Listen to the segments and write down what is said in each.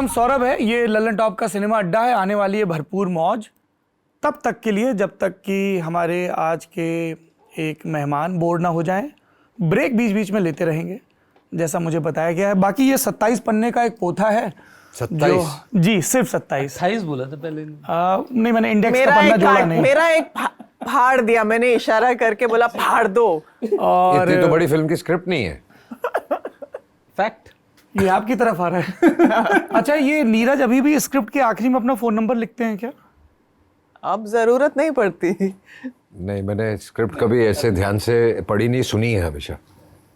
नाम सौरभ है, ये लल्लन टॉप का सिनेमा अड्डा है। आने वाली है भरपूर मौज तब तक के लिए जब तक कि हमारे आज के एक मेहमान बोर ना हो जाएं। ब्रेक बीच बीच में लेते रहेंगे जैसा मुझे बताया गया है। बाकी ये 27 पन्ने का एक पोथा है। 27? जी सिर्फ 27। 28 बोला था पहले। नहीं, मैंने इंडेक्स का पन्ना जोड़ा नहीं। मेरा एक फाड़ दिया, मैंने इशारा करके बोला फाड़ दो। और इतनी तो बड़ी फिल्म की स्क्रिप्ट नहीं है। फैक्ट ये आपकी तरफ आ रहा है। अच्छा, ये नीरज अभी भी स्क्रिप्ट के आखिरी में अपना फोन नंबर लिखते हैं क्या? अब जरूरत नहीं पड़ती। नहीं, मैंने स्क्रिप्ट कभी ऐसे ध्यान से पढ़ी नहीं, सुनी है हमेशा।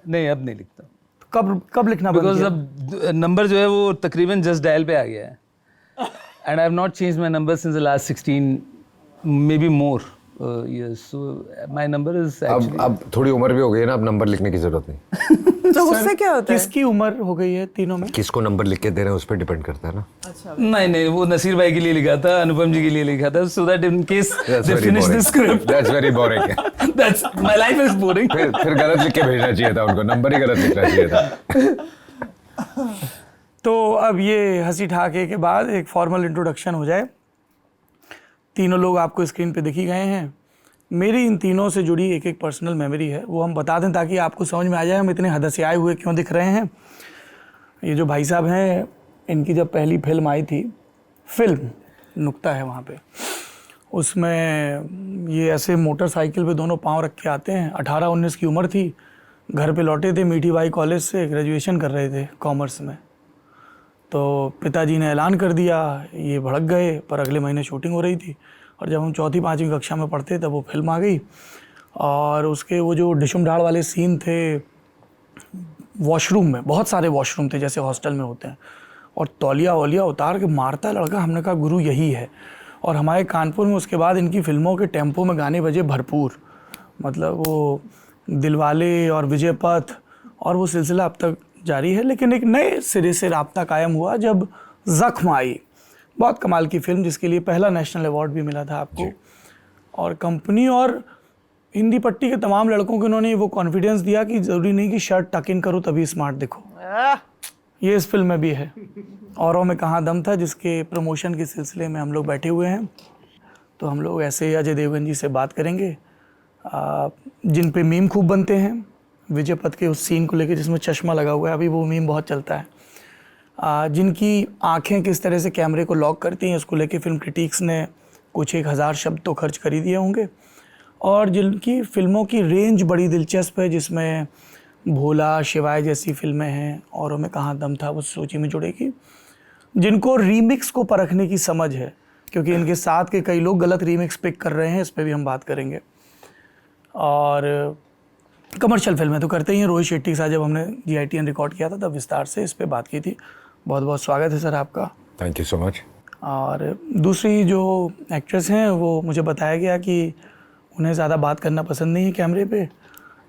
नहीं, अब नहीं लिखता। कब लिखना बंद बिकॉज किया? अब नंबर जो है वो तकरीबन जस्ट डायल पे आ गया है। And I have not change my number since the last 16 may be more years. So my number is actually अब थोड़ी उम्र भी हो गई है ना, अब नंबर लिखने की जरूरत नहीं। तो उससे क्या होता है? किसकी उम्र हो गई है तीनों में? किसको नंबर लिख के दे रहे हैं उस पर डिपेंड करता है ना। नहीं, वो नसीर भाई के लिए लिखा था, अनुपम जी के लिए लिखा था, so that in case That's they very finish the boring. script. That's very boring. That's my life is boring. फिर गलत लिख के भेजना चाहिए था उनको, नंबर ही गलत लिखना चाहिए था। तो अब ये हंसी ठहाके के बाद एक फॉर्मल इंट्रोडक्शन हो जाए। तीनों लोग आपको स्क्रीन पे दिख ही गए हैं। मेरी इन तीनों से जुड़ी एक एक पर्सनल मेमोरी है, वो हम बता दें ताकि आपको समझ में आ जाए हम इतने हदसियाए हुए क्यों दिख रहे हैं। ये जो भाई साहब हैं, इनकी जब पहली फिल्म आई थी, फिल्म नुक्ता है वहाँ पे, उसमें ये ऐसे मोटरसाइकिल पे दोनों पाँव रख के आते हैं। 18-19 की उम्र थी, घर पे लौटे थे मीठी बाई कॉलेज से, ग्रेजुएशन कर रहे थे कॉमर्स में। तो पिताजी ने ऐलान कर दिया, ये भड़क गए, पर अगले महीने शूटिंग हो रही थी। और जब हम 4वीं-5वीं कक्षा में पढ़ते तब वो फिल्म आ गई। और उसके वो जो डिशुम ढाड़ वाले सीन थे वॉशरूम में, बहुत सारे वॉशरूम थे जैसे हॉस्टल में होते हैं, और तौलिया वौलिया उतार के मारता है लड़का। हमने कहा गुरु यही है। और हमारे कानपुर में उसके बाद इनकी फिल्मों के टेम्पो में गाने बजे भरपूर, मतलब वो दिलवाले और विजय पथ, और वो सिलसिला अब तक जारी है। लेकिन एक नए सिरे से राब्ता कायम हुआ जब ज़ख्म आई, बहुत कमाल की फिल्म जिसके लिए पहला नेशनल अवार्ड भी मिला था आपको। और कंपनी और हिंदी पट्टी के तमाम लड़कों को इन्होंने वो कॉन्फिडेंस दिया कि ज़रूरी नहीं कि शर्ट टक इन करो तभी स्मार्ट दिखो। ये इस फिल्म में भी है। औरों में कहाँ दम था, जिसके प्रमोशन के सिलसिले में हम लोग बैठे हुए हैं। तो हम लोग ऐसे ही अजय देवगन जी से बात करेंगे जिन पे मीम खूब बनते हैं। विजय पथ के उस सीन को लेकर जिसमें चश्मा लगा हुआ है, अभी वो मीम बहुत चलता है। जिनकी आंखें किस तरह से कैमरे को लॉक करती हैं, उसको लेके फिल्म क्रिटिक्स ने कुछ 1000 शब्द तो खर्च कर ही दिए होंगे। और जिनकी फिल्मों की रेंज बड़ी दिलचस्प है, जिसमें भोला, शिवाय जैसी फिल्में हैं, औरों में कहाँ दम था वो सूची में जुड़ेगी। जिनको रीमिक्स को परखने की समझ है, क्योंकि इनके साथ के कई लोग गलत रीमिक्स पिक कर रहे हैं, इस पर भी हम बात करेंगे। और कमर्शियल फिल्में तो करते ही हैं। रोहित शेट्टी के साथ जब हमने GITN रिकॉर्ड किया था तब विस्तार से इस पर बात की थी। बहुत बहुत स्वागत है सर आपका। Thank you so much. और दूसरी जो एक्ट्रेस हैं, वो मुझे बताया गया कि उन्हें ज़्यादा बात करना पसंद नहीं है कैमरे पे,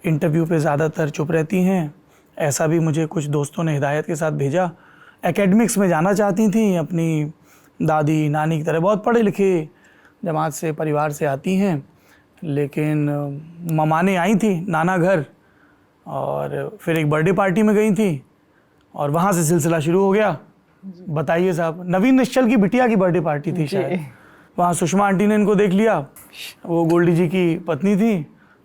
इंटरव्यू पे ज़्यादातर चुप रहती हैं। ऐसा भी मुझे कुछ दोस्तों ने हिदायत के साथ भेजा। एकेडमिक्स में जाना चाहती थी, अपनी दादी नानी की तरह, बहुत पढ़े लिखे जमात से परिवार से आती हैं, लेकिन ममाने आई थी नाना घर, और फिर एक बर्थडे पार्टी में गई थी और वहाँ से सिलसिला शुरू हो गया। बताइए साहब, नवीन निश्चल की बिटिया की बर्थडे पार्टी थी शायद। वहाँ सुषमा आंटी ने इनको देख लिया, वो गोल्डी जी की पत्नी थी।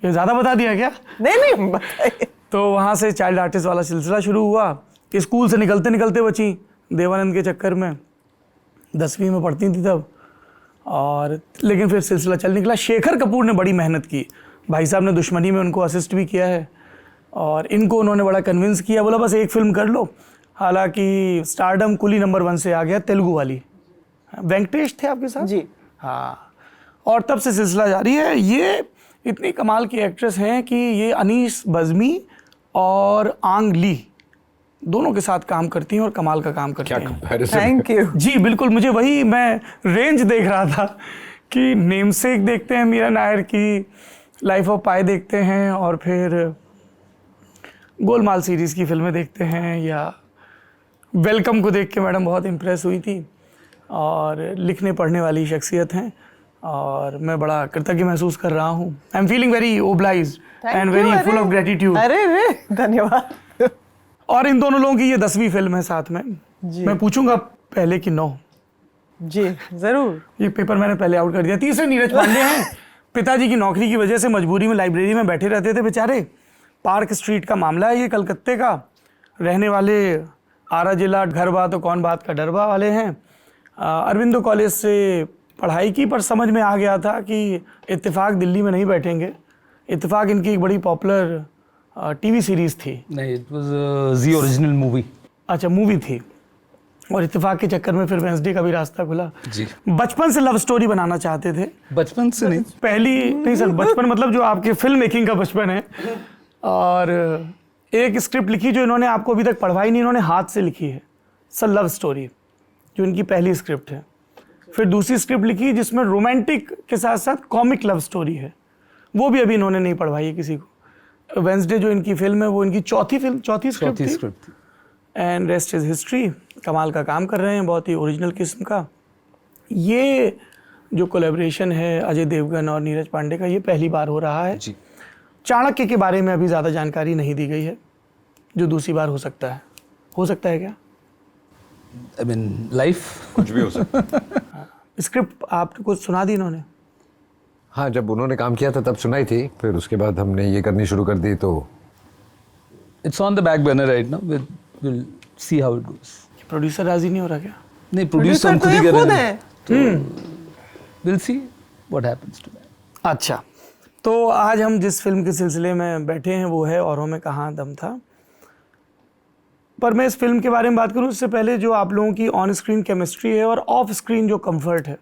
ये ज़्यादा बता दिया क्या? नहीं बताइए। तो वहाँ से चाइल्ड आर्टिस्ट वाला सिलसिला शुरू हुआ। स्कूल से निकलते निकलते बची देवानंद के चक्कर में, 10वीं में पढ़ती थी तब। और लेकिन फिर सिलसिला चल निकला। शेखर कपूर ने बड़ी मेहनत की, भाई साहब ने दुश्मनी में उनको असिस्ट भी किया है, और इनको उन्होंने बड़ा कन्विंस किया, बोला बस एक फिल्म कर लो। हालांकि स्टारडम कुली नंबर 1 से आ गया, तेलुगु वाली। वेंकटेश थे आपके साथ जी। हाँ, और तब से सिलसिला जारी है। ये इतनी कमाल की एक्ट्रेस हैं कि ये अनीस बज़मी और आंग ली दोनों के साथ काम करती हैं और कमाल का काम करती हैं। थैंक यू जी बिल्कुल, मुझे वही मैं रेंज देख रहा था कि नेमसेक देखते हैं मीरा नायर की, लाइफ ऑफ पाई देखते हैं, और फिर गोलमाल सीरीज़ की फिल्में देखते हैं, या वेलकम को देख के मैडम बहुत इम्प्रेस हुई थी। और लिखने पढ़ने वाली शख्सियत हैं, और मैं बड़ा कृतज्ञ महसूस कर रहा हूँ। I am feeling very obliged and very full of gratitude. अरे धन्यवाद। और इन दोनों लोगों की ये 10वीं फिल्म है साथ में। मैं पूछूंगा पहले कि 9। जी जरूर। ये पेपर मैंने पहले आउट कर दिया। तीसरे नीरज पांडे हैं। पिताजी की नौकरी की वजह से मजबूरी में लाइब्रेरी में बैठे रहते थे बेचारे। पार्क स्ट्रीट का मामला है ये, कलकत्ते का। रहने वाले आरा जिला, घर बा तो कौन बात का डरबा वाले हैं। अरविंदो कॉलेज से पढ़ाई की, पर समझ में आ गया था कि इत्तेफाक दिल्ली में नहीं बैठेंगे। इत्तेफाक इनकी एक बड़ी पॉपुलर टीवी सीरीज़ थी। नहीं, it was Zee original movie. अच्छा, मूवी थी। और इत्तेफाक के चक्कर में फिर वेंसडे का भी रास्ता खुला। जी। बचपन से लव स्टोरी बनाना चाहते थे। बचपन से नहीं, पहली नहीं सर, बचपन मतलब जो आपके फिल्म मेकिंग का बचपन है। और एक स्क्रिप्ट लिखी जो इन्होंने आपको अभी तक पढ़वाई नहीं, इन्होंने हाथ से लिखी है, सर लव स्टोरी, जो इनकी पहली स्क्रिप्ट है। फिर दूसरी स्क्रिप्ट लिखी जिसमें रोमांटिक के साथ साथ कॉमिक लव स्टोरी है, वो भी अभी इन्होंने नहीं पढ़वाई है किसी को। वेंसडे जो इनकी फिल्म है वो इनकी चौथी स्क्रिप्ट थी। And rest is history. कमाल का काम कर रहे हैं, बहुत ही ओरिजिनल किस्म का। ये जो कोलैबोरेशन है अजय देवगन और नीरज पांडे का, ये पहली बार हो रहा है जी। चाणक्य के बारे में अभी ज़्यादा जानकारी नहीं दी गई है, जो दूसरी बार हो सकता है। हो सकता है क्या? आई मीन लाइफ कुछ भी हो सकता है। स्क्रिप्ट आपको सुना दी इन्होंने? हाँ, जब उन्होंने काम किया था तब सुनाई थी, फिर उसके बाद हमने ये करनी शुरू कर दी तो it's on the back burner right now, will see how it goes. Producer राजी नहीं हो रहा क्या? नहीं, प्रोड्यूस हम तो खुद ही ये कर खुद रहे हैं, तो will see what happens to that. अच्छा, तो आज हम जिस फिल्म के सिलसिले में बैठे हैं वो है औरों में कहाँ दम था। पर मैं इस फिल्म के बारे में बात करूं उससे पहले जो आप लोगों की ऑन स्क्रीन केमिस्ट्री है और ऑफ स्क्रीन जो कंफर्ट है,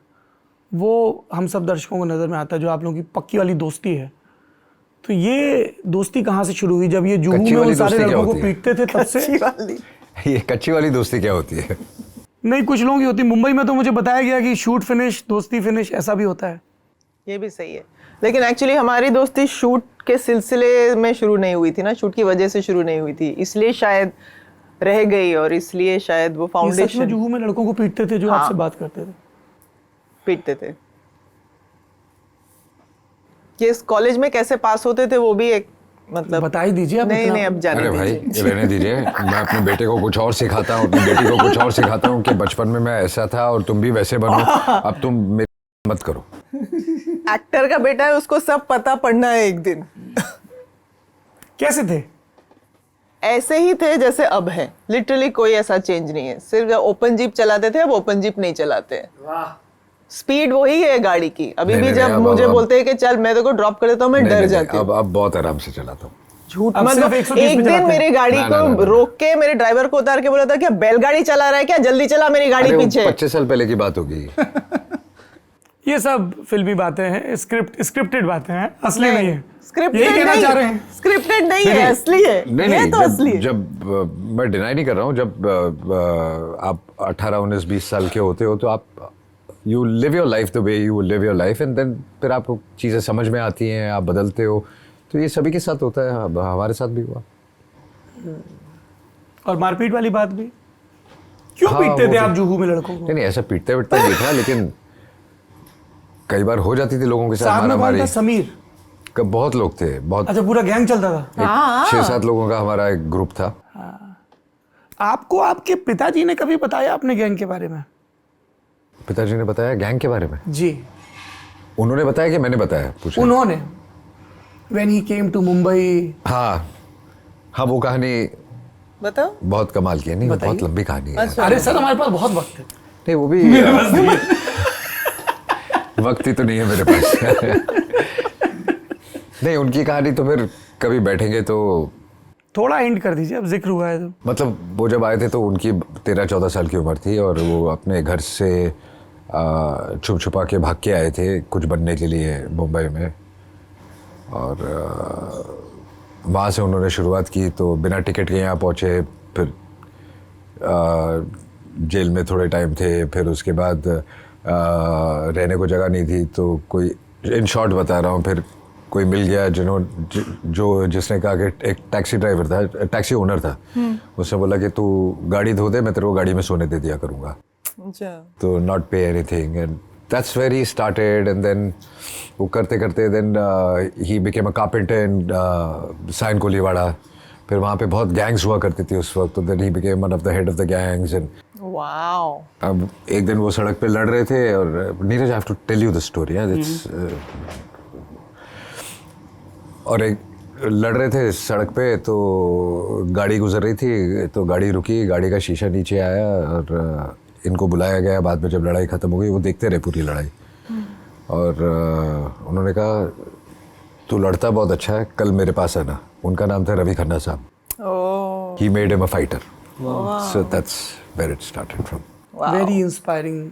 वो हम सब दर्शकों को नज़र में आता है। जो आप लोगों की पक्की वाली दोस्ती है, तो ये दोस्ती कहाँ से शुरू हुई? जब ये जुहू कच्ची में वाली उन सारे दोस्ती क्या लड़कों को होती है? पीटते थे तब से? अच्छी वाली। ये कच्ची वाली दोस्ती क्या होती है? नहीं, कुछ लोगों की होती है। मुंबई में तो मुझे बताया गया कि शूट फिनिश, दोस्ती फिनिश, ऐसा भी होता है। ये भी सही है, लेकिन एक्चुअली हमारी दोस्ती शूट के सिलसिले में शुरू नहीं हुई थी ना, शूट की वजह से शुरू नहीं हुई थी, इसलिए शायद रह गई और इसलिए शायद वो ये सच में फाउंडेशन जुहू में लड़कों को पीटते थे जो हाँ। आपसे बात करते थे? पीटते थे। ये कॉलेज में कैसे पास होते थे वो भी एक मतलब बता ही दीजिए आप। नहीं इतना- नहीं, अब जाने अरे भाई, दीजिए। ये रहने दीजिए। मैं अपने बेटे को कुछ और सिखाता हूँ, अपनी बेटी को कुछ और सिखाता हूँ कि बचपन में मैं ऐसा था और तुम भी वैसे बनो। अब तुम मेरी मत करो। एक्टर का बेटा है, उसको सब पता पड़ना है एक दिन। कैसे थे? ऐसे ही थे जैसे अब है, लिटरली कोई ऐसा चेंज नहीं है। सिर्फ ओपन जीप चलाते थे, अब ओपन जीप नहीं चलाते हैं। स्पीड वही है गाड़ी की। अभी नहीं, भी नहीं, जब अब- मुझे अब- बोलते हैं कि चल मैं तेरे को ड्रॉप कर देता हूँ, मैं नहीं, डर नहीं, जाती हूँ। अब बहुत आराम से चलाता हूँ। झूठ अब मतलब सिर्फ 130 एक पे दिन चलाते मेरी हैं। गाड़ी ना, को ना, ना। रोक के मेरे ड्राइवर को उतार के बोला था क्या बैलगाड़ी चला रहा है क्या, जल्दी चला मेरी गाड़ी अरे वो पीछे। 25 साल पहले की बात होगी। ये सब फिल्मी बातें हैं, स्क्रिप्टेड बातें हैं, असली नहीं है। यही स्क्रिप्टेड कहना नहीं चाह रहे हैं। है, स्क्रिप्टेड नहीं है, असली है। नहीं ये नहीं, तो असली है। जब मैं डिनाई नहीं कर रहा हूँ, जब आप 18, 19, 20 साल के होते हो तो आप you live your life the way you live your life, and then फिर आपको चीज़ें समझ में आती हैं, आप बदलते हो। तो ये सभी के साथ होता है, हमारे साथ भी हुआ। और मारपीट वाली बात भी क्यों हाँ, पीटते वो थे भी। आप जुहू में लड़कों को? नहीं नहीं, ऐसा पीटते वीटते नहीं था, लेकिन कई बार हो जाती थी लोगों के साथ साथ में कौन हमारी। था? समीर? बहुत लोग थे, बहुत। अच्छा, पूरा गैंग चलता था। 6-7 लोगों का हमारा एक ग्रुप था। आपको आपके पिताजी ने कभी बताया अपने गैंग के बारे में? पिताजी ने बताया गैंग के बारे में? जी, उन्होंने बताया कि मैंने बताया? पूछा। उन्होंने when he came to Mumbai. हाँ हाँ, वो कहानी बताओ। बहुत कमाल की है। नहीं, बताइए। बहुत लंबी कहानी है। अच्छा। अरे सर, हमारे पास बहुत वक्त है। नहीं, वो भी वक्त ही तो नहीं है मेरे पास। नहीं, उनकी कहानी तो फिर कभी बैठेंगे तो। थोड़ा एंड कर दीजिए, अब जिक्र हुआ है तो। मतलब वो जब आए थे तो उनकी 13-14 साल की उम्र थी और वो अपने घर से छुप छुपा के भाग के आए थे कुछ बनने के लिए मुंबई में। और वहाँ से उन्होंने शुरुआत की, तो बिना टिकट के यहाँ पहुँचे। फिर जेल में थोड़े टाइम थे, फिर उसके बाद रहने को जगह नहीं थी तो कोई, इन शॉर्ट बता रहा हूँ, फिर कोई मिल गया जिसने कहा कि एक टैक्सी ड्राइवर था, टैक्सी ओनर था। उसने बोला कि तू गाड़ी धो दे, मैं तेरे को गाड़ी में सोने दे दिया करूँगा, अच्छा। तो not pay anything. And that's where he started, and then वो करते करते then he became a carpenter in Sion Koliwada. फिर वहाँ पे बहुत गैंग्स हुआ करती थी उस वक्त, तो then he became one of the head of the gangs. And wow. अब एक दिन वो सड़क पे लड़ रहे थे, और Neeraj I have to tell you the story, और एक लड़ रहे थे सड़क पे, तो गाड़ी गुजर रही थी, तो गाड़ी रुकी, गाड़ी का शीशा नीचे आया, और इनको बुलाया गया। बाद में जब लड़ाई ख़त्म हो गई, वो देखते रहे पूरी लड़ाई, और उन्होंने कहा तू लड़ता बहुत अच्छा है, कल मेरे पास आना। उनका नाम था रवि खन्ना साहब। Oh, he made him a fighter, so that's where it started from. Very inspiring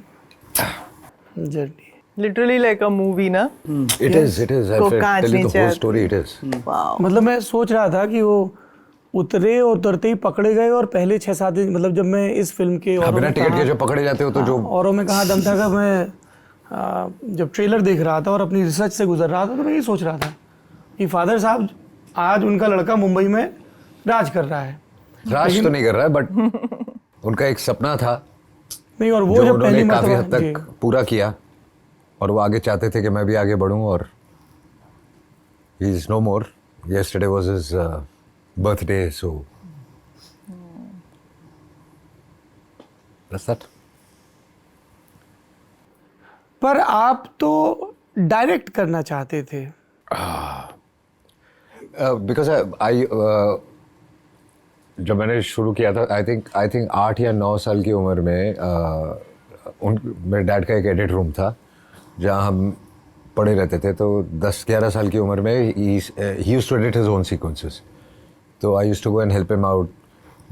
journey. Literally like a movie ना। It is. I को will कांच tell you the नीचे whole आती story. It is. वाओ। मतलब मैं सोच रहा था कि वो उतरे और उतरते ही पकड़े गए, और पहले 6-7 दिन, मतलब जब मैं इस फिल्म के हाँ, औरों बिना में टिकट कहाँ- के जो पकड़े जाते हो तो जो औरों में कहाँ दम था कि मैं जब ट्रेलर देख रहा था और अपनी रिसर्च से गुजर रहा था, तो मैं ये सोच रहा था कि फादर साहब आज उनका लड़का मुंबई में राज कर रहा है। राज तो नहीं कर रहा है, बट उनका एक सपना था नहीं, और वो जो जब पहली उन्होंने काफी मर्तबा हद जी, तक पूरा किया, और वो आगे चाहते थे कि मैं भी आगे बढ़ूं, और he is no more. yesterday was his birthday, so that's that. पर आप तो डायरेक्ट करना चाहते थे। Because I जब मैंने शुरू किया था, आई थिंक 8 या 9 साल की उम्र में मेरे डैड का एक एडिट रूम था जहाँ हम पढ़े रहते थे। तो 10-11 साल की उम्र में ही used to edit his own sequences, तो I used to go and help him out.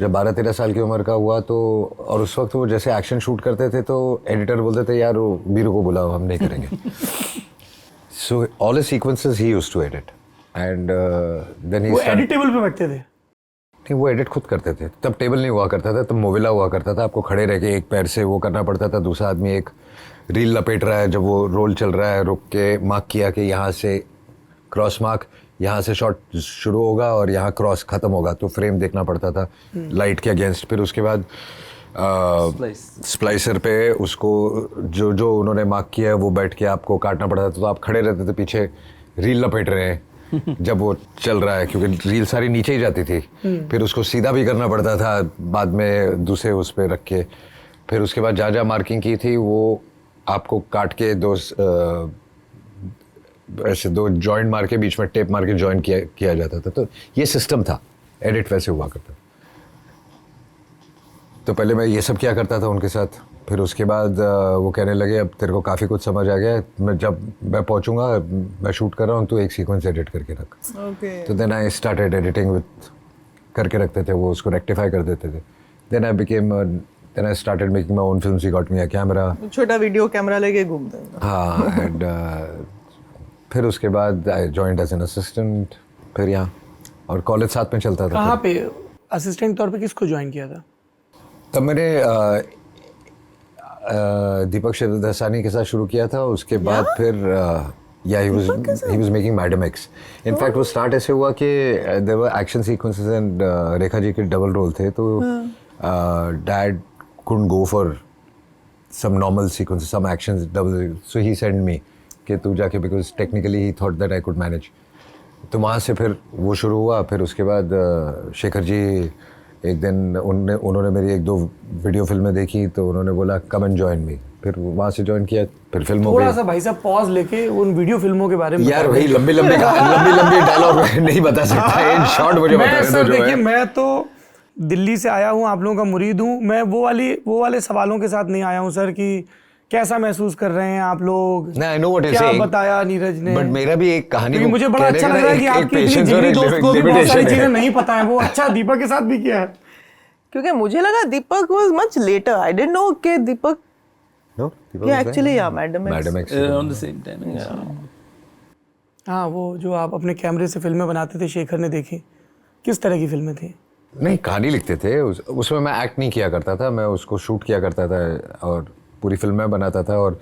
जब 12-13 साल की उम्र का हुआ, तो और उस वक्त वो जैसे एक्शन शूट करते थे, तो एडिटर बोलते थे यार वो बीरू को बुलाओ, हम नहीं करेंगे। So all his sequences he used to edit, and then वो ही एडिट टेबल पे बैठते थे। नहीं, वो एडिट खुद करते थे। तब टेबल नहीं हुआ करता था, तब मोबिला हुआ करता था। आपको खड़े रह के एक पैर से वो करना पड़ता था, दूसरा आदमी एक रील लपेट रहा है, जब वो रोल चल रहा है रुक के मार्क किया कि यहाँ से क्रॉस मार्क, यहाँ से शॉट शुरू होगा और यहाँ क्रॉस ख़त्म होगा, तो फ्रेम देखना पड़ता था लाइट के अगेंस्ट। फिर उसके बाद स्प्लाइसर पे उसको जो जो उन्होंने मार्क किया है वो बैठ के आपको काटना पड़ता था, तो आप खड़े रहते थे पीछे रील लपेट रहे हैं जब वो चल रहा है, क्योंकि रील सारी नीचे ही जाती थी। फिर उसको सीधा भी करना पड़ता था बाद में दूसरे उस पर रख के। फिर उसके बाद जहाँ जहाँ मार्किंग की थी वो आपको काट के ऐसे दो जॉइंट मार के बीच में टेप मार के जॉइन किया जाता था। तो ये सिस्टम था, एडिट वैसे हुआ करता था। तो पहले मैं ये सब किया करता था उनके साथ। फिर उसके बाद वो कहने लगे अब तेरे को काफ़ी कुछ समझ आ गया है, जब मैं पहुंचूंगा, मैं शूट कर रहा हूँ, तो एक सीक्वेंस एडिट करके रख। तो then I started editing with करके रखते थे, वो उसको रेक्टिफाई कर देते थे। Then I started making my own film. He got me a camera, छोटा वीडियो कैमरा लेके घूमते हैं। हाँ। एंड फिर उसके बाद I joined as an assistant, फिर यहाँ, और कॉलेज साथ में चलता था। कहाँ पे असिस्टेंट तौर पे किसको ज्वाइन किया था? तब मैंने दीपक शिवदासानी के साथ शुरू किया था। उसके बाद फिर he was making madam X. In fact वो स्टार्ट ऐसे हुआ कि there were action sequences and Rekha ji के डबल रोल थे, तो dad couldn't go for some normal sequences, some actions double, so he sent me कि तू जाके, because technically he thought that I could manage। तो वहाँ से फिर वो शुरू हुआ। फिर उसके बाद शेखर जी एक दिन उन्होंने मेरी 1-2 वीडियो फिल्में देखी, तो उन्होंने बोला कम एंड जॉइन मी। फिर वहाँ से ज्वाइन किया। फिर फिल्मों थोड़ा सा भाई साहब पॉज लेके उन वीडियो फिल्मों के बारे में यार वही लंबी डायलॉग नहीं बता सकता। इन शॉर्ट मुझे बता मैं दो सर जो देखिए, है। मैं तो दिल्ली से आया हूँ, आप लोगों का मुरीद हूँ। मैं वो वाले सवालों के साथ नहीं आया हूँ सर कि कैसा महसूस कर रहे हैं आप लोग, नहीं, I know what you're क्या saying, बताया नीरज ने। बट मेरा भी एक कहानी क्योंकि को मुझे बड़ा कहने अच्छा का लग रहा है कि एक आपकी इतनी patience और जिगरी एक दोस्त को भी बहुत सारी limitation चीजें है। नहीं पता है। वो अच्छा दीपक के साथ भी किया है। क्योंकि मुझे लगा Deepak was much later. I didn't know कि Deepak No, Deepak Yeah, was there. actually, yeah, Madam X. Madam X. on the same time. हाँ, वो जो आप अपने कैमरे से फिल्में बनाते थे, शेखर ने देखी, किस तरह की फिल्में थी? नहीं, कहानी लिखते थे। उसमें मैं एक्ट नहीं किया करता था, मैं उसको शूट किया करता था और पूरी फिल्में बनाता था। और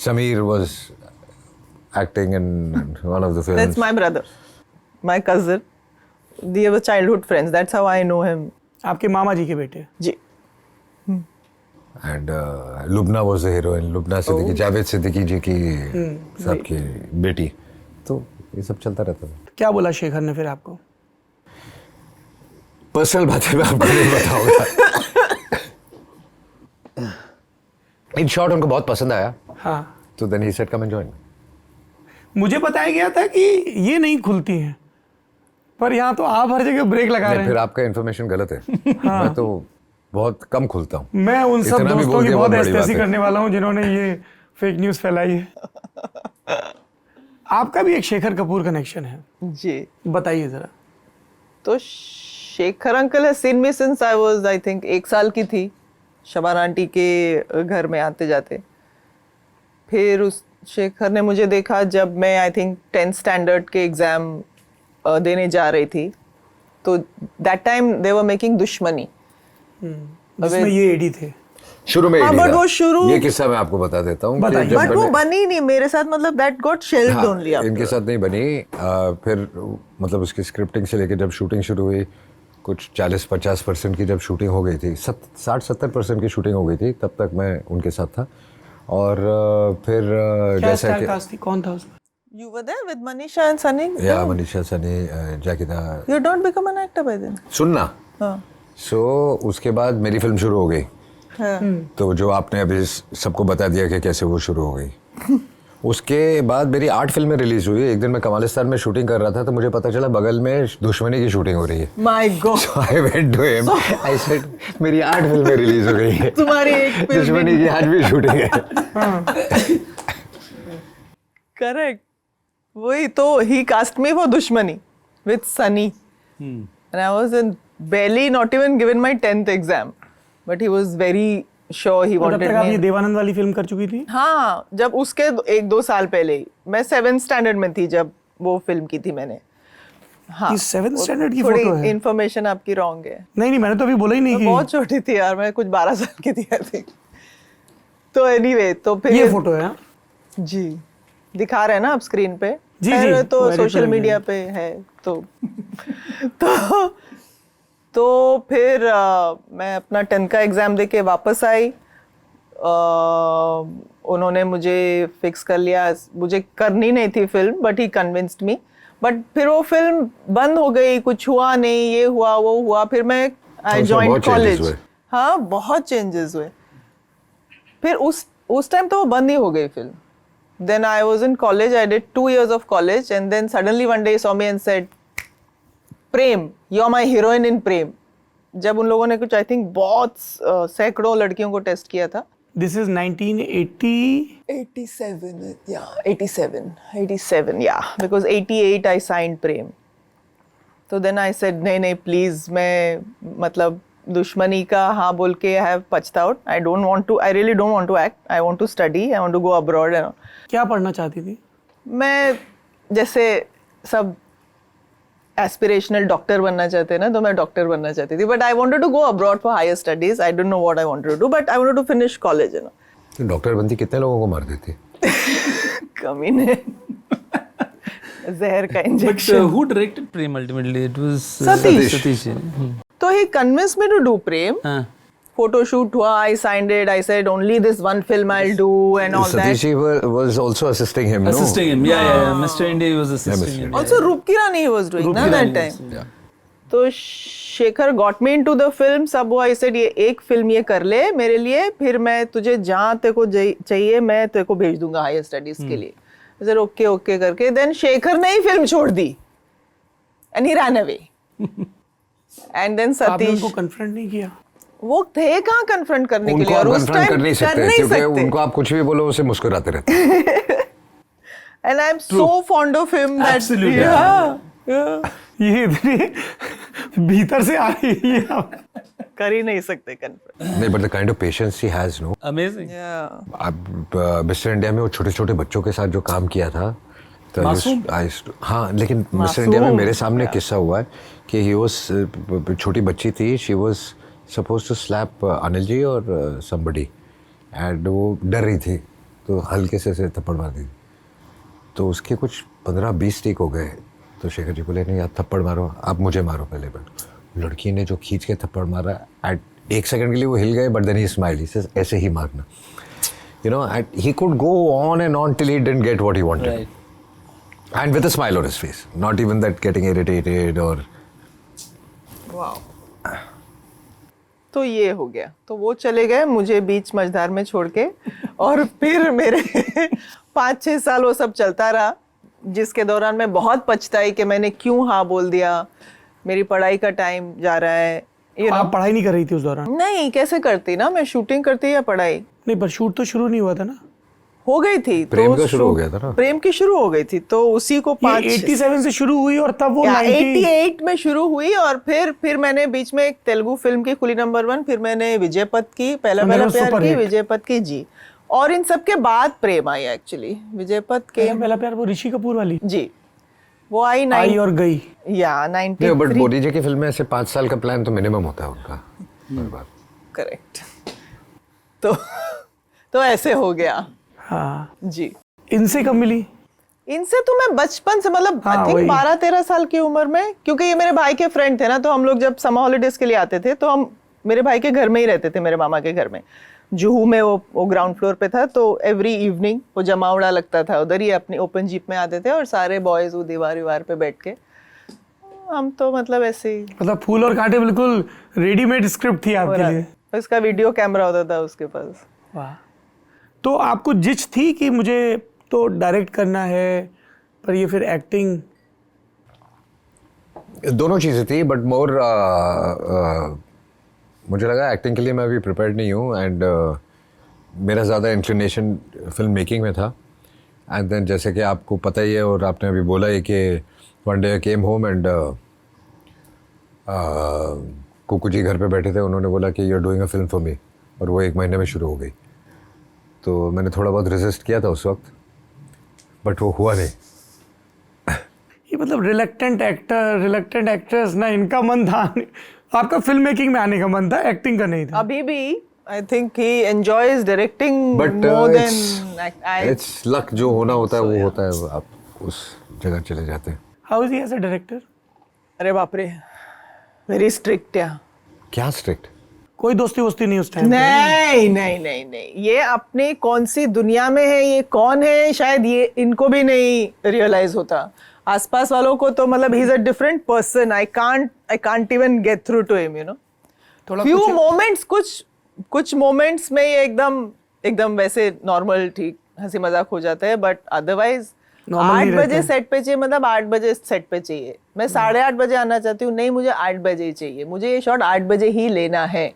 Sameer was acting in one of the films. That's my brother, my cousin. They were childhood friends. That's how I know him. आपके मामा जी के बेटे? जी। And Lubna was the heroine, Lubna Siddiqui, Javed Siddiqui ji की सबकी बेटी। तो ये सब चलता रहता था। क्या बोला शेखर ने फिर आपको? पर्सनल बातें मैं आपको नहीं बताऊंगा। इन शॉर्ट उनको बहुत पसंद आया, हाँ, तो then he said come and join. मुझे बताया गया था कि ये नहीं खुलती हैं, पर यहाँ तो आप हर जगह ब्रेक लगा रहे फिर हैं। आपका इन्फॉर्मेशन गलत है। मैं तो बहुत कम खुलता हूँ। मैं उन सब इतना भी दोस्तों बोल की दिया, बहुत बहुत बड़ी एस्तेसी बात है। करने वाला हूँ जिन्होंने ये फेक न्यूज़ फैलाई है। आपका भी एक शेखर कपूर कनेक्शन है, जी। बताइए जरा। तो शेखर अंकल है scene me since I was I think 1 साल की थी, शबान आंटी के घर में आते जाते। फिर उस शेखर ने मुझे देखा जब मैं आई थिंक 10th स्टैंडर्ड के एग्ज़ाम देने जा रही थी, तो that time they were making दुश्मनी। जिसमें ये एडी थे। शुरू में हाँ, AD but था। वो शुरू- ये किस्सा मैं आपको बता देता हूँ। कि बताइए। जब बट वो मैंने- बनी नहीं मेरे साथ, मतलब दैट गॉट शेल्व्ड हाँ, ओनली। इनके साथ नहीं बनी। फिर मतलब उसकी स्क्रिप्टिंग से लेकर जब शूटिंग शुरू हुई, कुछ 40-50% की जब शूटिंग हो गई थी, 60-70% की शूटिंग हो गई थी, तब तक मैं उनके साथ था। और फिर क्या जैसा स्टार कि कास्ट थी, कौन था उसमें? You were there with Manisha and Sunny? या मनीषा सनी, जैकी था। You don't become an actor by then? सुनना। हाँ। सो उसके बाद मेरी फिल्म शुरू हो गई। हाँ। तो जो आपने अभी सबको बता दिया कि कैसे वो शुरू हो गई। उसके बाद मेरी 8 फिल्में रिलीज हुई। एक दिन मैं कमालिस्तान में शूटिंग कर रहा था, तो मुझे पता चला बगल में दुश्मनी की शूटिंग हो रही है। My God. So I went to him. I said, मेरी 8 फिल्में रिलीज हो गई है, तुम्हारी एक फिल्म दुश्मनी की आज भी शूटिंग है। करेक्ट, वही तो ही कास्ट मी फॉर दुश्मनी with Sunny and I was in barely not even given my 10th exam, but he was very sure he और तब wanted तक आप ये me. देवानंद वाली फिल्म कर चुकी थी? हाँ, जब उसके 1-2 साल पहले ही, मैं 7th स्टैंडर्ड में थी जब वो फिल्म की थी मैंने। हाँ, ये 7th स्टैंडर्ड की थोड़ी फोटो है? इन्फॉर्मेशन आपकी रॉन्ग है। नहीं मैंने तो अभी बोला ही नहीं मैं कि बहुत छोटी थी यार, मैं कुछ 12 साल की थी आई थिंक। तो एनीवे, तो फिर ये फोटो है। हाँ? जी दिखा रहे हैं ना आप स्क्रीन पे? जी, खैर, जी, तो वो edit सोशल करेंगे। मीडिया पे है तो तो फिर मैं अपना 10th का एग्ज़ाम दे के वापस आई। उन्होंने मुझे फिक्स कर लिया, मुझे करनी नहीं थी film, but he convinced me. But फिर वो फिल्म बंद हो गई, कुछ हुआ नहीं, ये हुआ वो हुआ। फिर मैं आई उसमें जॉइंड बहुत changes कॉलेज। हुए। हाँ, बहुत चेंजेस हुए। फिर उस टाइम तो वो बंद ही हो गई film. Then I was in college. I did 2 years of college, and then suddenly one day he saw me and said, "Prem, you're my heroine in Prem." जब उन लोगों ने कुछ I think बहुत सैकड़ों लड़कियों को टेस्ट किया था। This is 1980। 87, yeah, because 88 I signed Prem. तो then I said, नहीं please, मैं मतलब दुश्मनी का हाँ बोल के I have patched out. I really don't want to act. I want to study. I want to go abroad and all. क्या पढ़ना चाहती थी? मैं जैसे सब एस्पिरेशनल डॉक्टर बनना चाहते हैं ना, तो मैं डॉक्टर बनना चाहती थी, but I wanted to go abroad for higher studies. I don't know what I wanted to do, but I wanted to finish college. You know, तो डॉक्टर बनती कितने लोगों को मार देती? कमीने जहर का But injection. who directed Prem ultimately? It was Satish. Satish. तो ही कन्विंस मी टू डू प्रेम। हाँ. फोटो शूट हुआ, I signed it, I said only this one film I will do and all Satish that. was also assisting him, no? Assisting him, yeah. Mr. India he was assisting Mr. him. Also Rup Kirani he was doing ना that time. Yeah. तो Shekhar got me into the film. सब हुआ, I said ये एक film ये कर ले मेरे लिए, फिर मैं तुझे जहाँ तेरे को चाहिए मैं तेरे को भेज दूंगा हायर स्टडीज के लिए। सर ओके ओके करके देन शेखर ने ही फिल्म छोड़ दी and he ran away. And then आपने सतीश, उनको कन्फ्रंट नहीं किया? वो थे कहाँ कन्फ्रंट करने के उनको लिए, आप और उस कन्फ्रंट कर टाइम नहीं सकते, क्योंकि उनको आप कुछ भी बोलो उसे मुस्कुराते रहते हैं। And I am so fond of him that Absolutely. ये इतनी भीतर से आ रही है। कर ही नहीं सकते कन्फ्रंट। नहीं, but the kind of patience he has, no. Amazing. अब मिस्टर इंडिया में वो छोटे छोटे बच्चों के साथ जो काम किया था, तो मासूम? हाँ, लेकिन मिस्टर इंडिया में मेरे सामने किस्सा हुआ है कि ही वाज, छोटी बच्ची थी, she was suppose to slap Anil ji और समबडी, एंड वो डर रही थी तो हल्के से थप्पड़ मार दी। तो उसके कुछ 15-20 टेक हो गए, तो शेखर जी बोले नहीं आप थप्पड़ मारो, आप मुझे मारो पहले। बट लड़की ने जो खींच के थप्पड़ मारा, एट 1 सेकंड के लिए वो हिल गए, but then he smile, he says ऐसे ही मारना, you know, and he could go on and on till he didn't get what he wanted, Right. and with a smile on his face, not even that getting irritated or wow. तो ये हो गया, तो वो चले गए मुझे बीच मझधार में छोड़ के। और फिर मेरे 5-6 साल वो सब चलता रहा, जिसके दौरान मैं बहुत पछताई कि मैंने क्यों हाँ बोल दिया। मेरी पढ़ाई का टाइम जा रहा है, आप पढ़ाई नहीं कर रही थी उस दौरान? नहीं, कैसे करती ना, मैं शूटिंग करती या पढ़ाई। नहीं, पर शूट तो शुरू नहीं हुआ था ना? हो गई थी, प्रेम का शुरू हो गया था ना? प्रेम की शुरू हो गई थी, तो उसी को 87 से शुरू हुई और तब वो 88 में शुरू हुई। और फिर मैंने बीच में एक तेलुगु फिल्म की, कुली नंबर 1, फिर मैंने विजयपत की, पहला प्यार की, विजयपत की जी, और इन सब के बाद प्रेम आई एक्चुअली। विजयपत के पहला प्यार वो ऋषि कपूर वाली जी, वो आई आई और गई या 93। बट बोनी जी की फिल्म में ऐसे 5 साल का प्लान तो मिनिमम होता है उनका हर बार। करेक्ट। तो ऐसे हो गया। हाँ जी, इनसे कब मिली? इनसे तो मैं बचपन से, मतलब आई थिंक 12-13 साल की उम्र में, क्योंकि ये मेरे भाई के फ्रेंड थे ना, तो हम लोग जब समर हॉलीडेज के लिए आते थे तो हम मेरे भाई के घर में ही रहते थे, मेरे मामा के घर में, जुहू में। वो ग्राउंड फ्लोर पे था, तो एवरी इवनिंग वो जमावड़ा लगता था उधर ही, अपनी ओपन जीप में आते थे और सारे बॉयज वो दीवार पे बैठ के, हम तो मतलब ऐसे ही, मतलब फूल और कांटे बिल्कुल रेडीमेड स्क्रिप्ट थी आपके लिए। उसका वीडियो कैमरा होता था उसके पास। वाह। तो आपको जिच थी कि मुझे तो डायरेक्ट करना है, पर ये फिर एक्टिंग? दोनों चीज़ें थी, बट मोर मुझे लगा एक्टिंग के लिए मैं अभी प्रिपेयर्ड नहीं हूँ, एंड मेरा ज़्यादा इंक्लिनेशन फिल्म मेकिंग में था। एंड देन जैसे कि आपको पता ही है और आपने अभी बोला ही कि one day I came home and Kuku ji घर पे बैठे थे, उन्होंने बोला कि you are doing a film for me, और वो 1 महीने में शुरू हो गई। तो मैंने थोड़ा बहुत रेजिस्ट किया था उस वक्त, बट वो हुआ नहीं। ये मतलब रिलक्टेंट एक्टर, रिलक्टेंट एक्ट्रेस ना, इनका मन था, आपका फिल्म मेकिंग में आने का मन था, एक्टिंग का नहीं था। अभी भी I think he enjoys directing but more than it's luck, जो होना होता है वो होता है, आप उस जगह चले जाते हैं। How is he as a director? अरे बाप रे, वेरी स्ट्रिक्ट है। क्या स्ट्रिक्ट? कोई दोस्ती वोस्ती नहीं उस टाइम? नहीं, ये अपनी कौन सी दुनिया में है, ये कौन है, शायद ये इनको भी नहीं रियलाइज होता। आसपास वालों को तो मतलब he is a different person. I can't even get through to him, you know. Few moments, कुछ मोमेंट्स में ये एकदम वैसे नॉर्मल, ठीक, हंसी मजाक हो जाता है, बट अदरवाइज 8 बजे सेट पे चाहिए, मतलब 8 बजे सेट पे चाहिए। मैं 8:30 बजे आना चाहती हूँ, नहीं मुझे 8 बजे ही चाहिए, मुझे ये शॉट 8 बजे ही लेना है।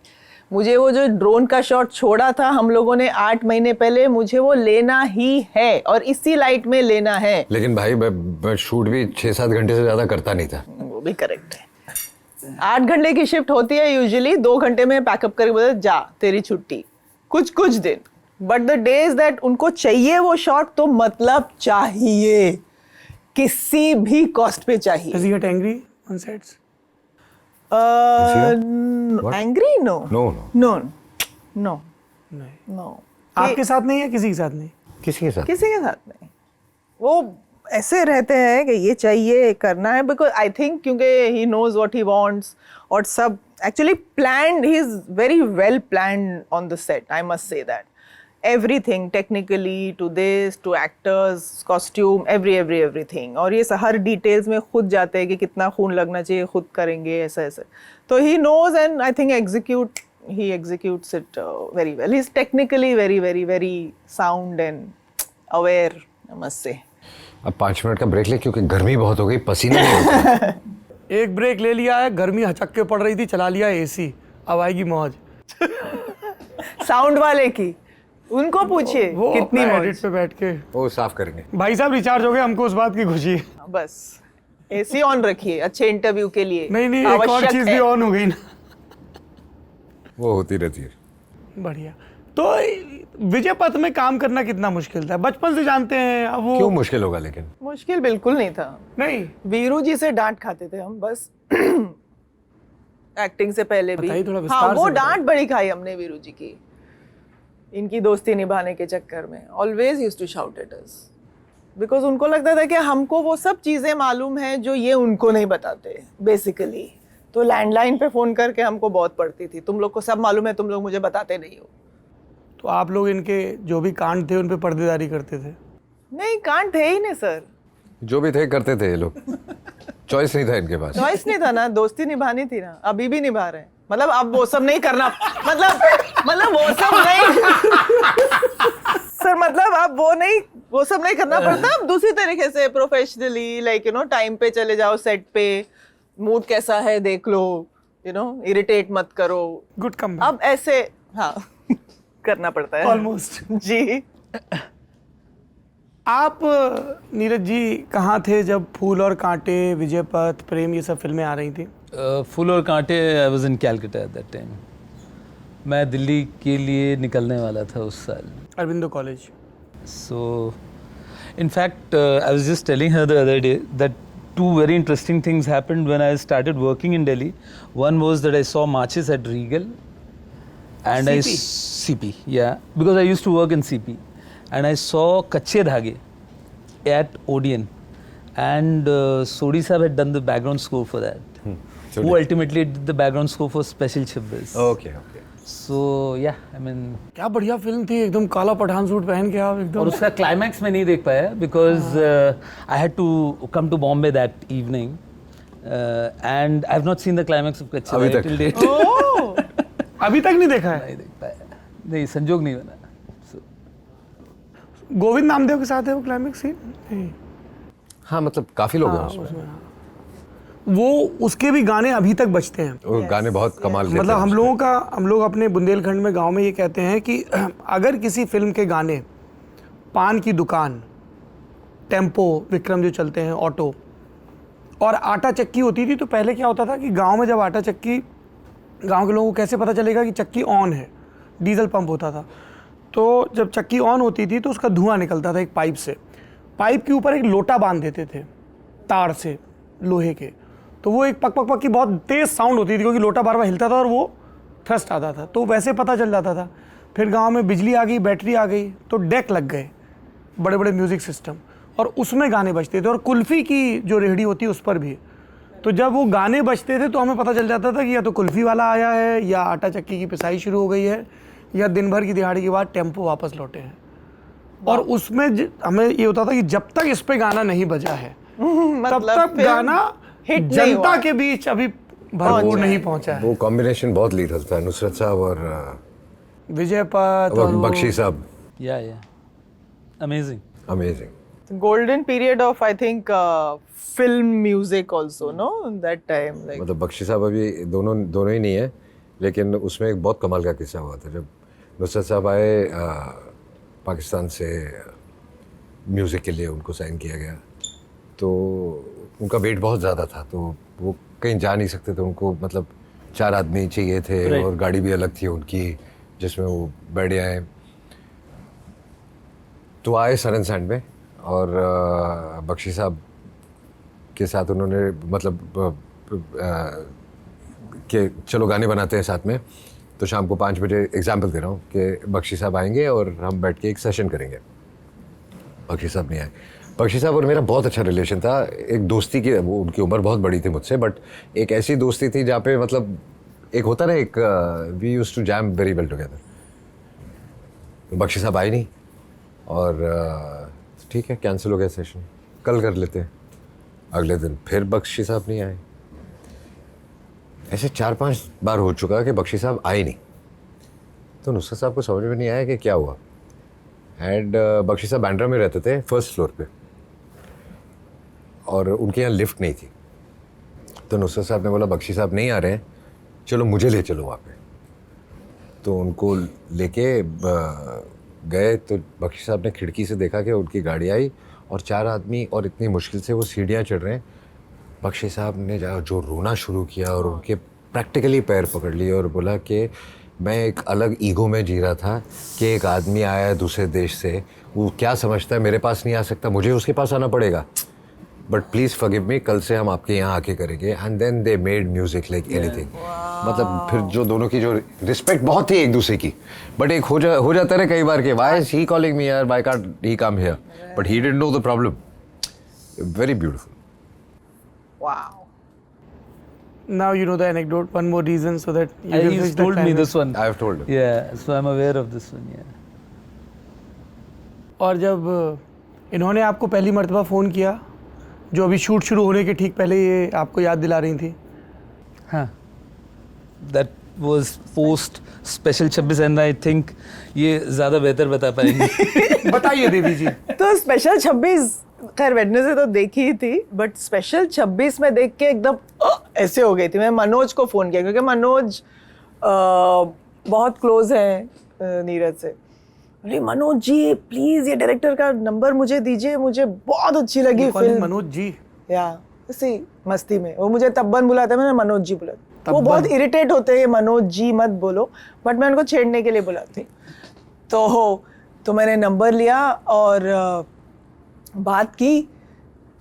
मुझे वो जो ड्रोन का शॉट छोड़ा था हम लोगों ने 8 महीने पहले, मुझे वो लेना ही है और इसी लाइट में लेना है। लेकिन भाई मैं शूट भी 6-7 घंटे से ज़्यादा करता नहीं था। वो भी करेक्ट है। 8 घंटे की शिफ्ट होती है यूजुअली, 2 घंटे में पैकअप करके बोलते जा तेरी छुट्टी, कुछ दिन। बट द डेज दैट उनको चाहिए वो शॉट, तो मतलब चाहिए, किसी भी कॉस्ट पे चाहिए। Does he get angry on sets? Angry? No. नहीं। आपके साथ नहीं है, किसी के साथ नहीं? किसी के साथ नहीं। वो ऐसे रहते हैं कि ये चाहिए, करना है, बिकॉज आई थिंक क्योंकि he knows what he wants, और सब actually planned, he is very well planned on the set, I must say that. Everything technically, to this, to actors, costume, everything. और ये हर डिटेल्स में खुद जाते हैं कि कितना खून लगना चाहिए, खुद करेंगे, ऐसे। तो he knows and I think he executes it very well. He's technically very sound and aware, I must say. अब 5 मिनट का ब्रेक ले, क्योंकि गर्मी बहुत हो गई, पसीना नहीं होता। एक ब्रेक ले लिया है, गर्मी हचक के पड़ रही थी, चला लिया एसी, अब आएगी मौज। साउंड वाले की उनको पूछिए वो कितनी एडिट मौज। पे बैठ के वो साफ करेंगे। भाई साहब रिचार्ज हो गए, हमको उस बात की खुशी है। बस एसी ऑन रखिए अच्छे इंटरव्यू के लिए। नहीं एक और आवश्यक चीज है। भी ऑन हो गई ना। वो होती रहती है। बढ़िया। तो विजय पथ में काम करना कितना मुश्किल था? बचपन से जानते हैं, अब वो क्यों मुश्किल होगा? लेकिन मुश्किल बिल्कुल नहीं था। नहीं, वीरू जी से डांट खाते थे हम बस एक्टिंग से पहले भी। बताइए थोड़ा विस्तार हाँ, वो से बताइए। डांट बड़ी खाई हमने वीरू जी की, इनकी दोस्ती निभाने के चक्कर में। Always used to shout at us, because उनको लगता था कि हमको वो सब चीज़ें मालूम है जो ये उनको नहीं बताते बेसिकली। तो लैंडलाइन पे फ़ोन करके हमको बहुत पड़ती थी, तुम लोग को सब मालूम है, तुम लोग मुझे बताते नहीं हो। तो आप लोग इनके जो भी कांड थे उन पे पर्देदारी करते थे? नहीं, कांड थे ही नहीं सर, जो भी थे करते थे ये लोग। चॉइस नहीं था इनके पास। चॉइस नहीं था ना, दोस्ती निभानी थी ना, अभी भी निभा रहे हैं। मतलब अब वो सब नहीं करना, मतलब वो सब नहीं सर, मतलब अब वो सब नहीं करना पड़ता। अब दूसरी तरीके से प्रोफेशनली, लाइक टाइम पे चले जाओ सेट पे, मूड कैसा है देख लो, इरिटेट मत करो। गुड कम अब ऐसे हाँ करना पड़ता है ऑलमोस्ट। जी। आप नीरज जी कहाँ थे जब फूल और कांटे, विजय पथ, प्रेम ये सब फिल्में आ रही थी? फूल और कांटे, I was in Calcutta at that time. मैं दिल्ली के लिए निकलने वाला था उस साल। Aurobindo college. So, in fact, I was just telling her the other day that two very interesting things happened when I started working in Delhi. One was that I saw marches at Regal, and CP, yeah, because I used to work in CP, and I saw Kacche Dhage at Odeon, and Sodi Sahab had done the background score for that. Who ultimately did the background score for Special 26. Okay okay. So yeah, I mean. क्या बढ़िया film थी, एकदम काला Pathan suit पहन के आप एकदम। और उसका क्लाइमैक्स मैं नहीं देख पाया because I had to come to Bombay that evening and I have not seen the climax of Kachche अभी तक? Till date. अभी तक नहीं देखा है? नहीं देख पाया, नहीं संजोग नहीं बना। So, गोविंद नामदेव के साथ है वो क्लाइमेक्स सीन? हाँ मतलब काफ़ी लोग हैं उसमें। वो उसके भी गाने अभी तक बजते हैं। वो गाने बहुत कमाल के मतलब हम लोग अपने बुंदेलखंड में गांव में ये कहते हैं कि अगर किसी फिल्म के गाने, पान की दुकान, टेम्पो, विक्रम जो चलते हैं, ऑटो और आटा चक्की होती थी, तो पहले क्या होता था कि गांव में जब आटा चक्की, गांव के लोगों को कैसे पता चलेगा कि चक्की ऑन है? डीजल पंप होता था, तो जब चक्की ऑन होती थी तो उसका धुआं निकलता था एक पाइप से। पाइप के ऊपर एक लोटा बांध देते थे तार से, लोहे के, तो वो एक पक पक पक की बहुत तेज़ साउंड होती थी क्योंकि लोटा बार बार हिलता था और वो थ्रस्ट आता था, तो वैसे पता चल जाता था। फिर गांव में बिजली आ गई, बैटरी आ गई, तो डेक लग गए, बड़े बड़े म्यूज़िक सिस्टम, और उसमें गाने बजते थे। और कुल्फ़ी की जो रेहड़ी होती है उस पर भी, तो जब वो गाने बजते थे तो हमें पता चल जाता था कि या तो कुल्फ़ी वाला आया है, या आटा चक्की की पिसाई शुरू हो गई है, या दिन भर की दिहाड़ी के बाद टेम्पो वापस लौटे हैं। और उसमें हमें ये होता था कि जब तक इस पे गाना नहीं बजा है तब तक गाना जनता के बीच अभी भरपूर नहीं पहुंचा है। वो कॉम्बिनेशन बहुत लीथल था, नुसरत साहब और विजय पथ और बख्शी साहब। yeah, amazing. Amazing. golden period of I think film music also, no, that time, like मतलब बख्शी साहब अभी दोनों ही नहीं है, लेकिन उसमें एक बहुत कमाल का किस्सा हुआ था। जब नुसरत साहब आए पाकिस्तान से म्यूज़िक के लिए, उनको साइन किया गया, तो उनका वेट बहुत ज़्यादा था, तो वो कहीं जा नहीं सकते थे। उनको मतलब 4 आदमी चाहिए थे और गाड़ी भी अलग थी उनकी जिसमें वो बैठ आए। तो आए सरन सैंड में, और बख्शी साहब के साथ उन्होंने मतलब कि चलो गाने बनाते हैं साथ में। तो शाम को 5 बजे, एग्जाम्पल दे रहा हूँ, कि बख्शी साहब आएंगे और हम बैठ के एक सेशन करेंगे। बख्शी साहब नहीं आए। बख्शी साहब और मेरा बहुत अच्छा रिलेशन था, एक दोस्ती की, वो उनकी उम्र बहुत बड़ी थी मुझसे, बट एक ऐसी दोस्ती थी जहाँ पे मतलब एक होता ना, एक we used to jam very well together. Bakshi साहब आए नहीं, और ठीक है, कैंसिल हो गया सेशन, कल कर लेते हैं। अगले दिन फिर बख्शी साहब नहीं आए। ऐसे 4-5 बार हो चुका कि बख्शी साहब आए नहीं। तो नुसरत साहब को समझ में नहीं आया कि क्या हुआ। एंड बख्शी साहब बैंड्रा में रहते थे, 1st फ्लोर पे, और उनके यहाँ लिफ्ट नहीं थी। तो नुसरत साहब ने बोला बख्शी साहब नहीं आ रहे हैं, चलो मुझे ले चलो वहाँ पे। तो उनको लेके गए, तो बख्शी साहब ने खिड़की से देखा कि उनकी गाड़ी आई और 4 आदमी, और इतनी मुश्किल से वो सीढ़ियाँ चढ़ रहे हैं। बख्शी साहब ने जो रोना शुरू किया और उनके प्रैक्टिकली पैर पकड़ लिए और बोला कि मैं एक अलग ईगो में जी रहा था कि एक आदमी आया है दूसरे देश से, वो क्या समझता है मेरे पास नहीं आ सकता, मुझे उसके पास आना पड़ेगा, बट प्लीज़ फॉरगिव मी, कल से हम आपके यहाँ आके करेंगे। And then they made music like anything. मतलब फिर जो दोनों की जो रिस्पेक्ट बहुत थी एक दूसरे की, बट एक हो जाता है कई बार के why is he calling me यार, why can't he come here, but he didn't know the problem. Very beautiful. wow. Now you know the anecdote. One more reason so that you can He's fix the told me climate. this one. I have told him. Yeah, so I'm aware of this one. Yeah. और जब इन्होंने आपको पहली मर्तबा phone किया, जो अभी shoot शुरू होने के ठीक पहले ये आपको याद दिला रही थी, हाँ, that was post special 26 and I think ये ज़्यादा बेहतर बता पाएंगे. बताइए देवी जी. तो स्पेशल 26 खैर वेडनेसडे तो देखी ही थी, बट स्पेशल 26 में देख के एकदम ऐसे हो गई थी. मैं मनोज को फ़ोन किया क्योंकि मनोज बहुत क्लोज है नीरज से. बोली मनोज जी प्लीज़ ये डायरेक्टर का नंबर मुझे दीजिए, मुझे बहुत अच्छी लगी फिल्म. मनोज जी. या इसी मस्ती में वो मुझे तब्बन बुलाते, मैंने मनोज जी बुला. वो बहुत इरिटेट होते हैं मनोज जी मत बोलो, बट मैं उनको छेड़ने के लिए बुलाती. तो मैंने नंबर लिया और बात की.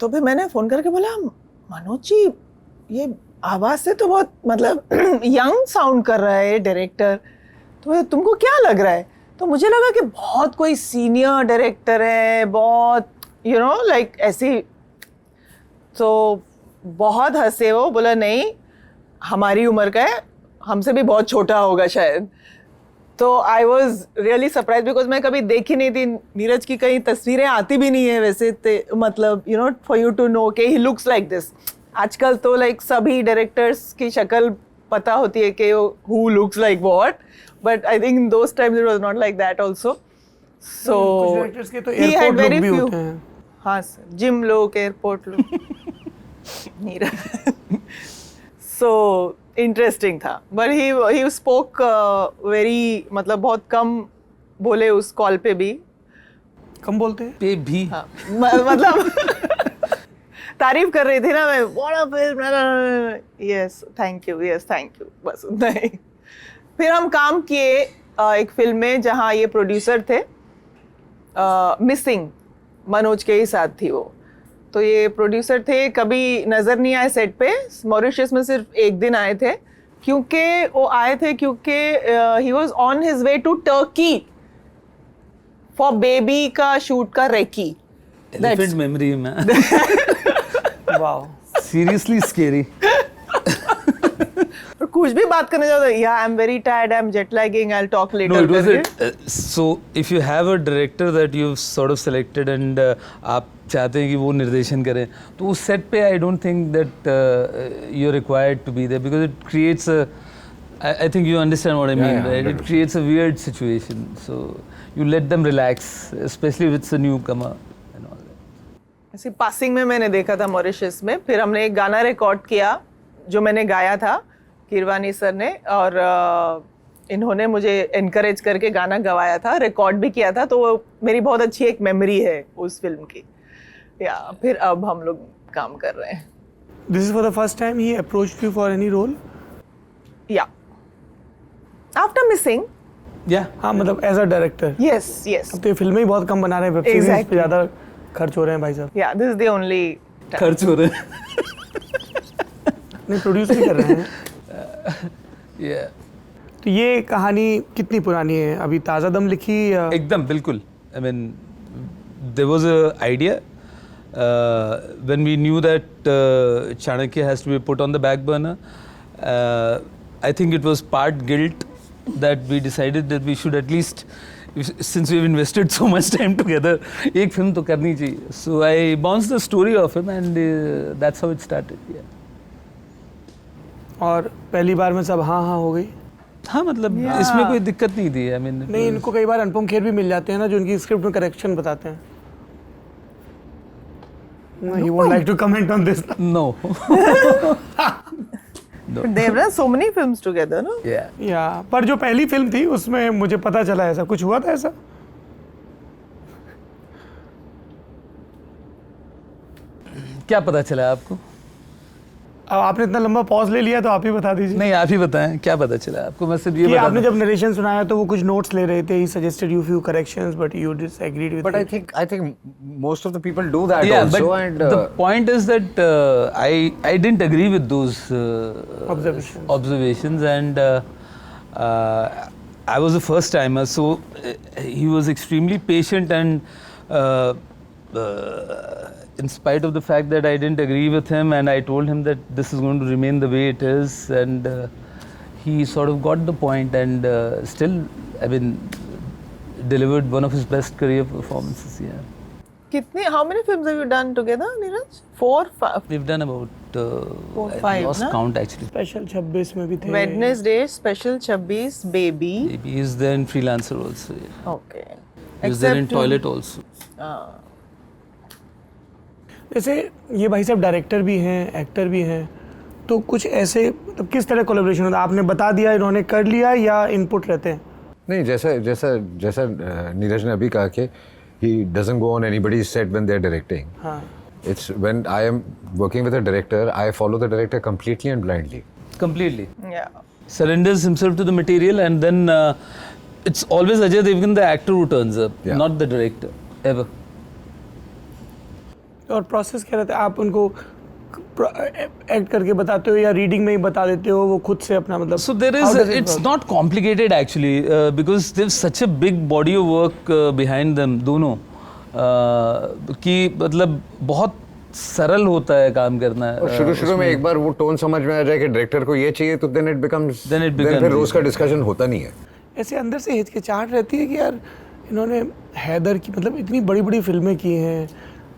तो फिर मैंने फ़ोन करके बोला मनोज जी ये आवाज़ से तो बहुत मतलब यंग साउंड कर रहा है डायरेक्टर, तो तुमको क्या लग रहा है? तो मुझे लगा कि बहुत कोई सीनियर डायरेक्टर है, बहुत यू नो लाइक ऐसी. तो बहुत हंसे वो. बोला नहीं हमारी उम्र का है, हमसे भी बहुत छोटा होगा शायद. तो I was really surprise because मैं कभी देखी नहीं थी. नीरज की कई तस्वीरें आती भी नहीं है वैसे, मतलब you know for you to know के ही लुक्स लाइक दिस. आजकल तो लाइक सभी डायरेक्टर्स की शक्ल पता होती है कि who looks like what, but I think in those times it was not like that also. So कुछ डायरेक्टर्स के तो एयरपोर्ट लुक भी होते हैं. हाँ सर, जिम लोग, एयरपोर्ट लोग. नीरज सो इंटरेस्टिंग था. बट ही स्पोक वेरी, मतलब बहुत कम बोले उस कॉल पे भी. कम बोलते हैं. पे भी. हाँ मतलब तारीफ कर रही थी ना मैं, what a film, yes thank you, yes thank you, बस उतना ही. फिर हम काम किए एक फिल्म में जहाँ ये प्रोड्यूसर थे, मिसिंग मनोज के ही साथ थी वो. तो ये प्रोड्यूसर थे, कभी नज़र नहीं आए सेट पे. मॉरिशस में सिर्फ एक दिन आए थे क्योंकि वो आए थे क्योंकि he was on his way to Turkey for Baby का शूट का recce. Elephant memory man. Wow. Seriously scary. और कुछ भी बात करने जाओ तो या I am very tired, I am jet lagging, I will talk later. No, it was so if you have a director that you've sort of selected and आप चाहते हैं कि वो निर्देशन करें, तो उस सेट पे I don't think that you're required to be there because it creates a I think you understand what I mean, yeah, right? It creates a weird situation. So you let them relax, especially if it's a newcomer and all that. ऐसी passing में मैंने देखा था Mauritius में. फिर हमने एक गाना रिकॉर्ड किया जो मैंने गाया था, कीरवानी सर ने, और इन्होंने मुझे एनकरेज करके गाना गवाया था, रिकॉर्ड भी किया था. तो वो मेरी बहुत अच्छी एक मेमोरी है उस फिल्म की. या फिर अब हम लोग काम कर रहे हैं. This is for the first time he approached you for any role? या आफ्टर मिसिंग. Yeah. हाँ मतलब as a director. Yes yes. अब तो ये फिल्में ही बहुत कम बना रहे हैं, वेब सीरीज पे ज़्यादा खर्च हो रहे हैं भाई साहब. या दिस इज द ओनली. खर्च हो रहे हैं. नहीं, प्रोड्यूस भी कर रहे हैं. Yeah. तो ये कहानी कितनी पुरानी है? अभी ताज़ा दम लिखी या? एकदम बिल्कुल. I mean, there was a idea when we knew that Chanakya has to be put on the back burner. I think it was part guilt that we decided that we should at least, since we've invested so much time together, एक film तो करनी चाहिए. So I bounced the story of him and that's how it started. Yeah. और पहली बार में सब हाँ हाँ हो गई? हाँ मतलब इसमें कोई दिक्कत नहीं थी. I mean, नहीं, इनको कई बार अनुपम खेर भी मिल जाते हैं ना जो इनकी स्क्रिप्ट में करेक्शन बताते हैं. No, he won't like to comment on this. no. But they've done so many films together, no? Yeah. या पर जो पहली फिल्म थी उसमें मुझे पता चला ऐसा कुछ हुआ था. ऐसा क्या पता चला आपको? अब आपने इतना लंबा पॉज ले लिया तो आप ही बता दीजिए. नहीं आप ही बताएं क्या पता चला आपको. मैं सिर्फ ये कि बता आपने जब नरेशन सुनाया तो वो कुछ नोट्स ले रहे थे. He suggested you few corrections but you disagreed with But it. I think most of the people do that yeah, also. but And the point is that I didn't agree with those observations and I was the first timer, so he was extremely patient and in spite of the fact that I didn't agree with him and I told him that this is going to remain the way it is, and he sort of got the point and still, I mean, delivered one of his best career performances. Yeah. How many films have you done together, Neeraj? 4, 5? We've done about I five, lost na? count actually. Special 26 में भी थे. Wednesday special 26 baby. Maybe he's there in Freelancer also. Yeah. Okay. He was there in Toilet also. जैसे ये भाई साहब director भी हैं, actor भी हैं, तो कुछ ऐसे मतलब किस तरह कोलैबोरेशन होता है? आपने बता दिया, इन्होंने कर लिया, या इनपुट रहते हैं? नहीं, जैसा जैसा जैसा नीरज ने अभी कहा कि he doesn't go on anybody's set when they're directing. हाँ. It's when I am working with a director, I follow the director completely and blindly. Completely. या. Surrenders himself to the material, and then it's always Ajay Devgan, the actor, who turns up, Yeah. not the director, ever. और process क्या रहता है? आप उनको act करके बताते हो या रीडिंग में ही बता देते हो, वो खुद से अपना मतलब? So there How is, does it it's work? not complicated actually, because there's such a big body of work behind them दोनों, कि मतलब बहुत सरल होता है काम करना. और शुरू में एक बार वो टोन समझ में आ जाए कि डायरेक्टर को ये चाहिए, तो then it becomes फिर रोज का डिस्कशन होता नहीं है. ऐसे अंदर से हिचकिचाहट रहती है कि यार इन्होंने हैदर की मतलब इतनी बड़ी बड़ी फिल्में की हैं,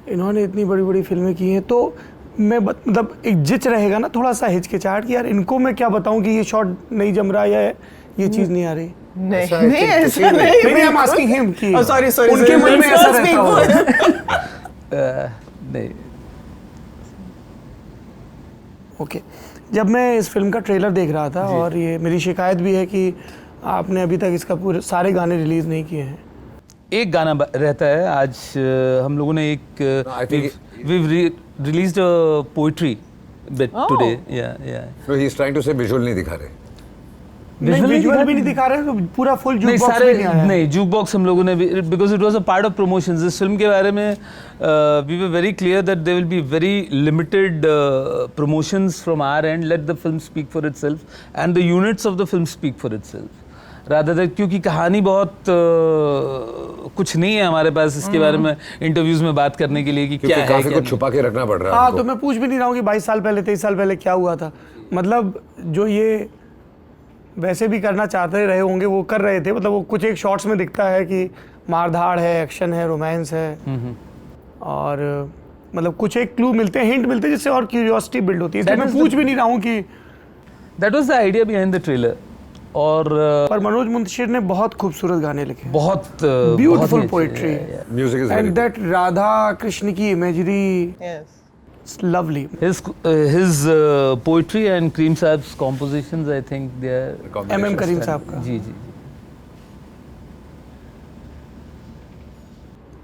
इन्होंने इतनी बड़ी बड़ी फिल्में की हैं, तो मैं मतलब एक जिच रहेगा ना थोड़ा सा हिचकिचाहट कि यार इनको मैं क्या बताऊं कि ये शॉट नहीं जम रहा या ये चीज़ नहीं आ रही. नहीं ऐसा I नहीं think ऐसा किसी में- नहीं. नहीं, I'm asking him कि सॉरी उनके मन में ऐसा रहता होगा. नहीं. ओके. जब मैं इस फिल्म का ट्रेलर देख रहा था, और ये मेरी शिकायत भी है कि आपने अभी तक इसका पूरे सारे गाने रिलीज़ नहीं किए हैं. एक गाना रहता है. आज हम लोगों ने एक I think we've released a poetry bit Oh. today. Yeah. So he's trying to say visual नहीं दिखा रहे. विजुअल भी नहीं दिखा रहे, तो पूरा फुल नहीं, जूक बॉक्स सारे भी नहीं आया. नहीं, जूक बॉक्स हम लोगों ने भी, because it was a part of promotions. इस फिल्म के बारे में we were very clear that there will be very limited promotions from our end. Let the film speak for itself and the units of the film speak for itself, rather that, क्योंकि कहानी बहुत कुछ नहीं है हमारे पास इसके बारे में इंटरव्यूज में बात करने के लिए कि क्या क्योंकि है काफी क्या कुछ छुपा के रखना पड़ रहा है हाँ, हमको. तो मैं पूछ भी नहीं रहा हूँ कि 22 साल पहले 23 साल पहले क्या हुआ था. मतलब जो ये वैसे भी करना चाहते रहे होंगे वो कर रहे थे. मतलब वो कुछ एक शॉट्स में दिखता है कि मारधाड़ है, एक्शन है, रोमांस है, और मतलब कुछ एक क्लू मिलते हैं, हिंट मिलते हैं, जिससे और क्यूरियोसिटी बिल्ड होती है. इसलिए मैं पूछ भी नहीं रहा हूँ कि. That was the idea behind the trailer. और पर मनोज मुंशिर ने बहुत खूबसूरत गाने लिखे, बहुत beautiful poetry, Music is very and good. That Radha Krishna की imagery, yes. Lovely. his poetry and Kareem Saab's compositions, I think they are Combination. MM करीम साहब का. जी.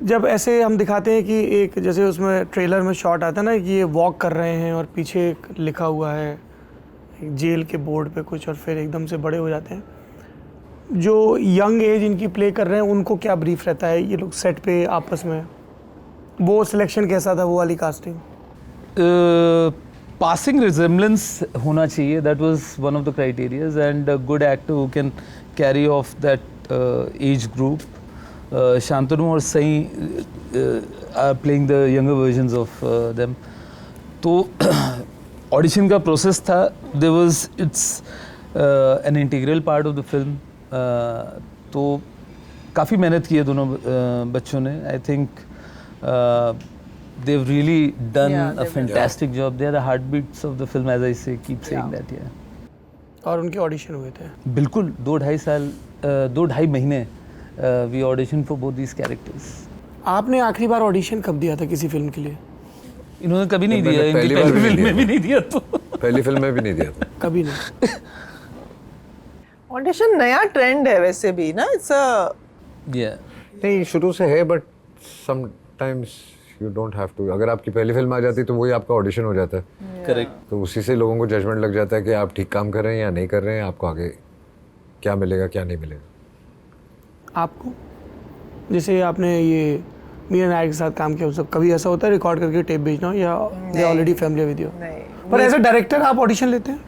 जब ऐसे हम दिखाते हैं कि एक जैसे उसमें ट्रेलर में शॉट आता है ना कि ये वॉक कर रहे हैं और पीछे एक लिखा हुआ है एक जेल के बोर्ड पे कुछ, और फिर एकदम से बड़े हो जाते हैं. जो यंग एज इनकी प्ले कर रहे हैं उनको क्या ब्रीफ रहता है, ये लोग सेट पे आपस में, वो सिलेक्शन कैसा था, वो वाली कास्टिंग? Passing resemblance होना चाहिए, that was one of the criterias, and a good actor who can carry off that age group. Shantanu और Sai are playing the younger versions of them. तो audition का process था, there was, it's an integral part of the film. तो काफ़ी मेहनत की है दोनों बच्चों ने. I think they've really done Yeah, a they've- fantastic job. They are the heartbeats of the film, as I say, keep saying that. Yeah. और उनके ऑडिशन हुए थे. बिल्कुल 2-2.5 महीने we auditioned for both these characters. आपने आखिरी बार audition कब दिया था किसी फिल्म के लिए? इन्होंने कभी नहीं मैंने दिया, इनकी पहली बार पहली भी नहीं फिल्म में दिया। भी नहीं दिया. तो पहली फिल्म में भी नहीं दिया था. कभी नहीं. ऑडिशन नया ट्रेंड है वैसे भी ना. It's a yeah. नहीं, शुरू से है, but sometimes you don't have to. अगर आपकी पहली फिल्म आ जाती तो वही आपका ऑडिशन हो जाता है. Correct. तो उसी से लोगों को जजमेंट लग जाता है कि आप ठीक काम कर रहे हैं या नहीं कर रहे हैं, आपको आगे क्या मिलेगा क्या नहीं मिलेगा. आपको जैसे आपने ये मीरा नायर के साथ काम किया, सब कभी ऐसा होता है रिकॉर्ड करके टेप भेजना हो, या they already familiar with you? नहीं. पर एज अ डायरेक्टर आप ऑडिशन लेते हैं?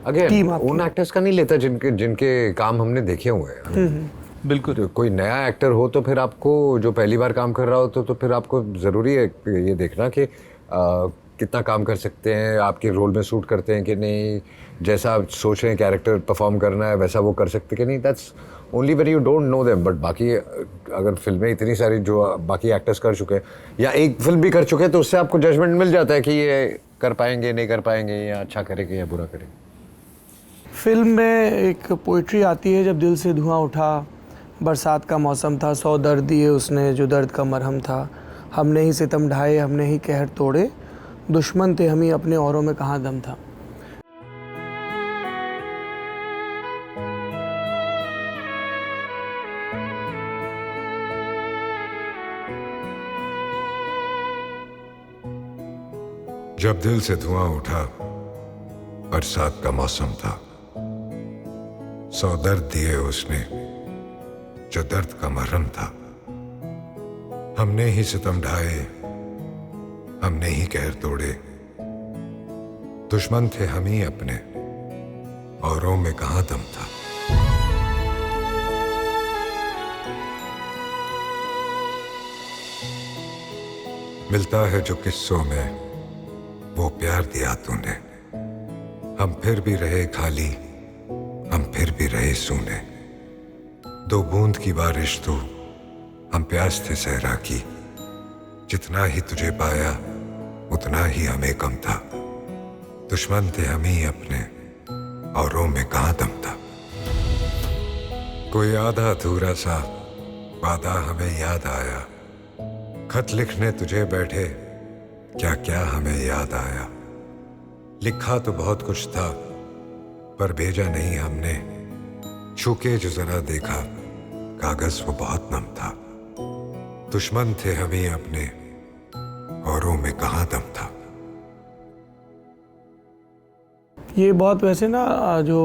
अगेन Team आपकी. उन एक्टर्स का नहीं लेता जिनके काम हमने देखे हुए हैं. बिल्कुल. तो कोई नया एक्टर हो तो फिर आपको, जो पहली बार काम कर रहा हो तो फिर आपको ज़रूरी है ये देखना कि कितना काम कर सकते हैं, आपके रोल में सूट करते हैं कि नहीं, जैसा आप सोच रहे हैं कैरेक्टर परफॉर्म करना है वैसा वो कर सकते कि नहीं. That's only when you don't know them. But बाकी अगर फिल्में इतनी सारी जो बाकी एक्टर्स कर चुके हैं या एक फिल्म भी कर चुके हैं तो उससे आपको जजमेंट मिल जाता है कि ये कर पाएंगे नहीं कर पाएंगे, या अच्छा करेंगे या बुरा करेंगे। फिल्म में एक पोइट्री आती है, जब दिल से धुआं उठा, बरसात का मौसम था, 100 दर्द दिए उसने जो दर्द का मरहम था, हमने ही सितम ढाए, हमने ही कहर तोड़े, दुश्मन थे हम ही अपने औरों में कहाँ दम था। जब दिल से धुआं उठा, बरसात का मौसम था, 100 दर्द दिए उसने जो दर्द का मरहम था, हमने ही सितम ढाए, हमने ही कहर तोड़े, दुश्मन थे हम ही अपने, औरों में कहां दम था। मिलता है जो किस्सों में वो प्यार दिया तूने, हम फिर भी रहे खाली, हम फिर भी रहे सूने, 2 बूंद की बारिश तू, हम प्यास थे सहरा की, जितना ही तुझे पाया उतना ही हमें कम था, दुश्मन थे हम ही अपने, औरों में कहां दम था। कोई आधा अधूरा सा वादा हमें याद आया, खत लिखने तुझे बैठे क्या क्या हमें याद आया, लिखा तो बहुत कुछ था पर भेजा नहीं हमने, छूके जो जरा देखा कागज वो बहुत नम था, दुश्मन थे हम ही अपने, औरों में कहां दम था। ये बहुत वैसे ना जो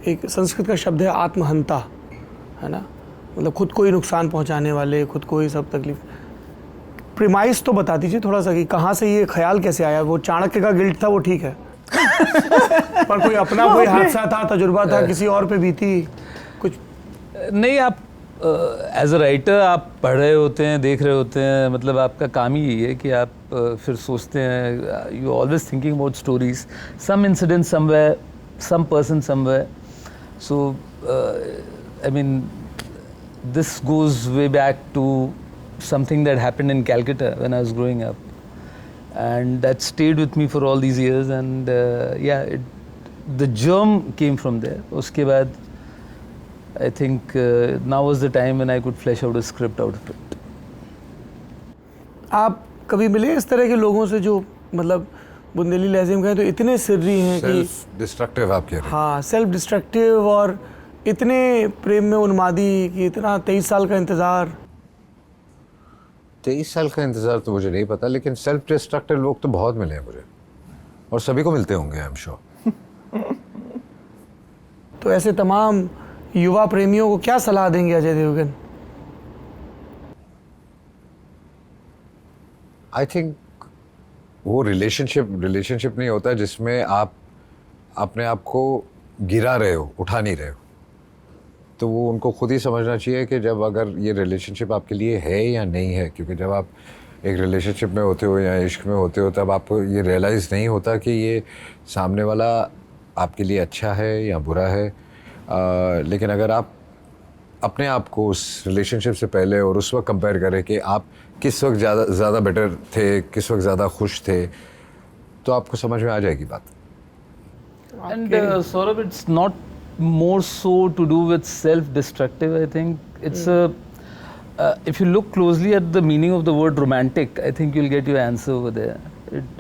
एक संस्कृत का शब्द है आत्महंता, है ना, मतलब खुद को ही नुकसान पहुंचाने वाले, खुद को ही सब तकलीफ। प्रीमाइस तो बता दीजिए थोड़ा सा कि कहाँ से ये ख्याल कैसे आया। वो चाणक्य का गिल्ट था वो ठीक है पर कोई अपना कोई हादसा था, तजुर्बा था, किसी और पे बीती कुछ? नहीं, आप एज अ राइटर आप पढ़ रहे होते हैं, देख रहे होते हैं, मतलब आपका काम ही यही है कि आप फिर सोचते हैं, you always thinking about stories, some incident somewhere, some person somewhere, so I mean this goes way back to something that happened in Calcutta when I was growing up, and that stayed with me for all these years, and the germ came from there. Uske baad I think now was the time when I could flesh out a script out of it. आप कभी मिले इस तरह के लोगों से जो मतलब बुंदेली लहजे में कहें तो इतने सिर्री हैं कि सेल्फ डिस्ट्रक्टिव आप कह रहे हैं? हाँ, सेल्फ डिस्ट्रक्टिव और इतने प्रेम में उन्मादी कि इतना 23 साल का इंतज़ार। 23 साल का इंतजार तो मुझे नहीं पता, लेकिन सेल्फ डिस्ट्रक्टिव लोग तो बहुत मिले हैं मुझे, और सभी को मिलते होंगे आई एम श्योर। तो ऐसे तमाम युवा प्रेमियों को क्या सलाह देंगे अजय देवगन? आई थिंक वो रिलेशनशिप नहीं होता जिसमें आप अपने आप को गिरा रहे हो, उठा नहीं रहे हो। तो वो उनको खुद ही समझना चाहिए कि जब अगर ये रिलेशनशिप आपके लिए है या नहीं है, क्योंकि जब आप एक रिलेशनशिप में होते हो या इश्क में होते हो तब आपको ये रियलाइज़ नहीं होता कि ये सामने वाला आपके लिए अच्छा है या बुरा है। लेकिन अगर आप अपने आप को उस रिलेशनशिप से पहले और उस वक्त कंपेयर करें कि आप किस वक्त ज़्यादा बेटर थे, किस वक्त ज़्यादा खुश थे, तो आपको समझ में आ जाएगी बात। And Saurabh, it's not more so to do with self-destructive. I think it's if you look closely at the meaning of the word romantic, I think you'll get your answer over there.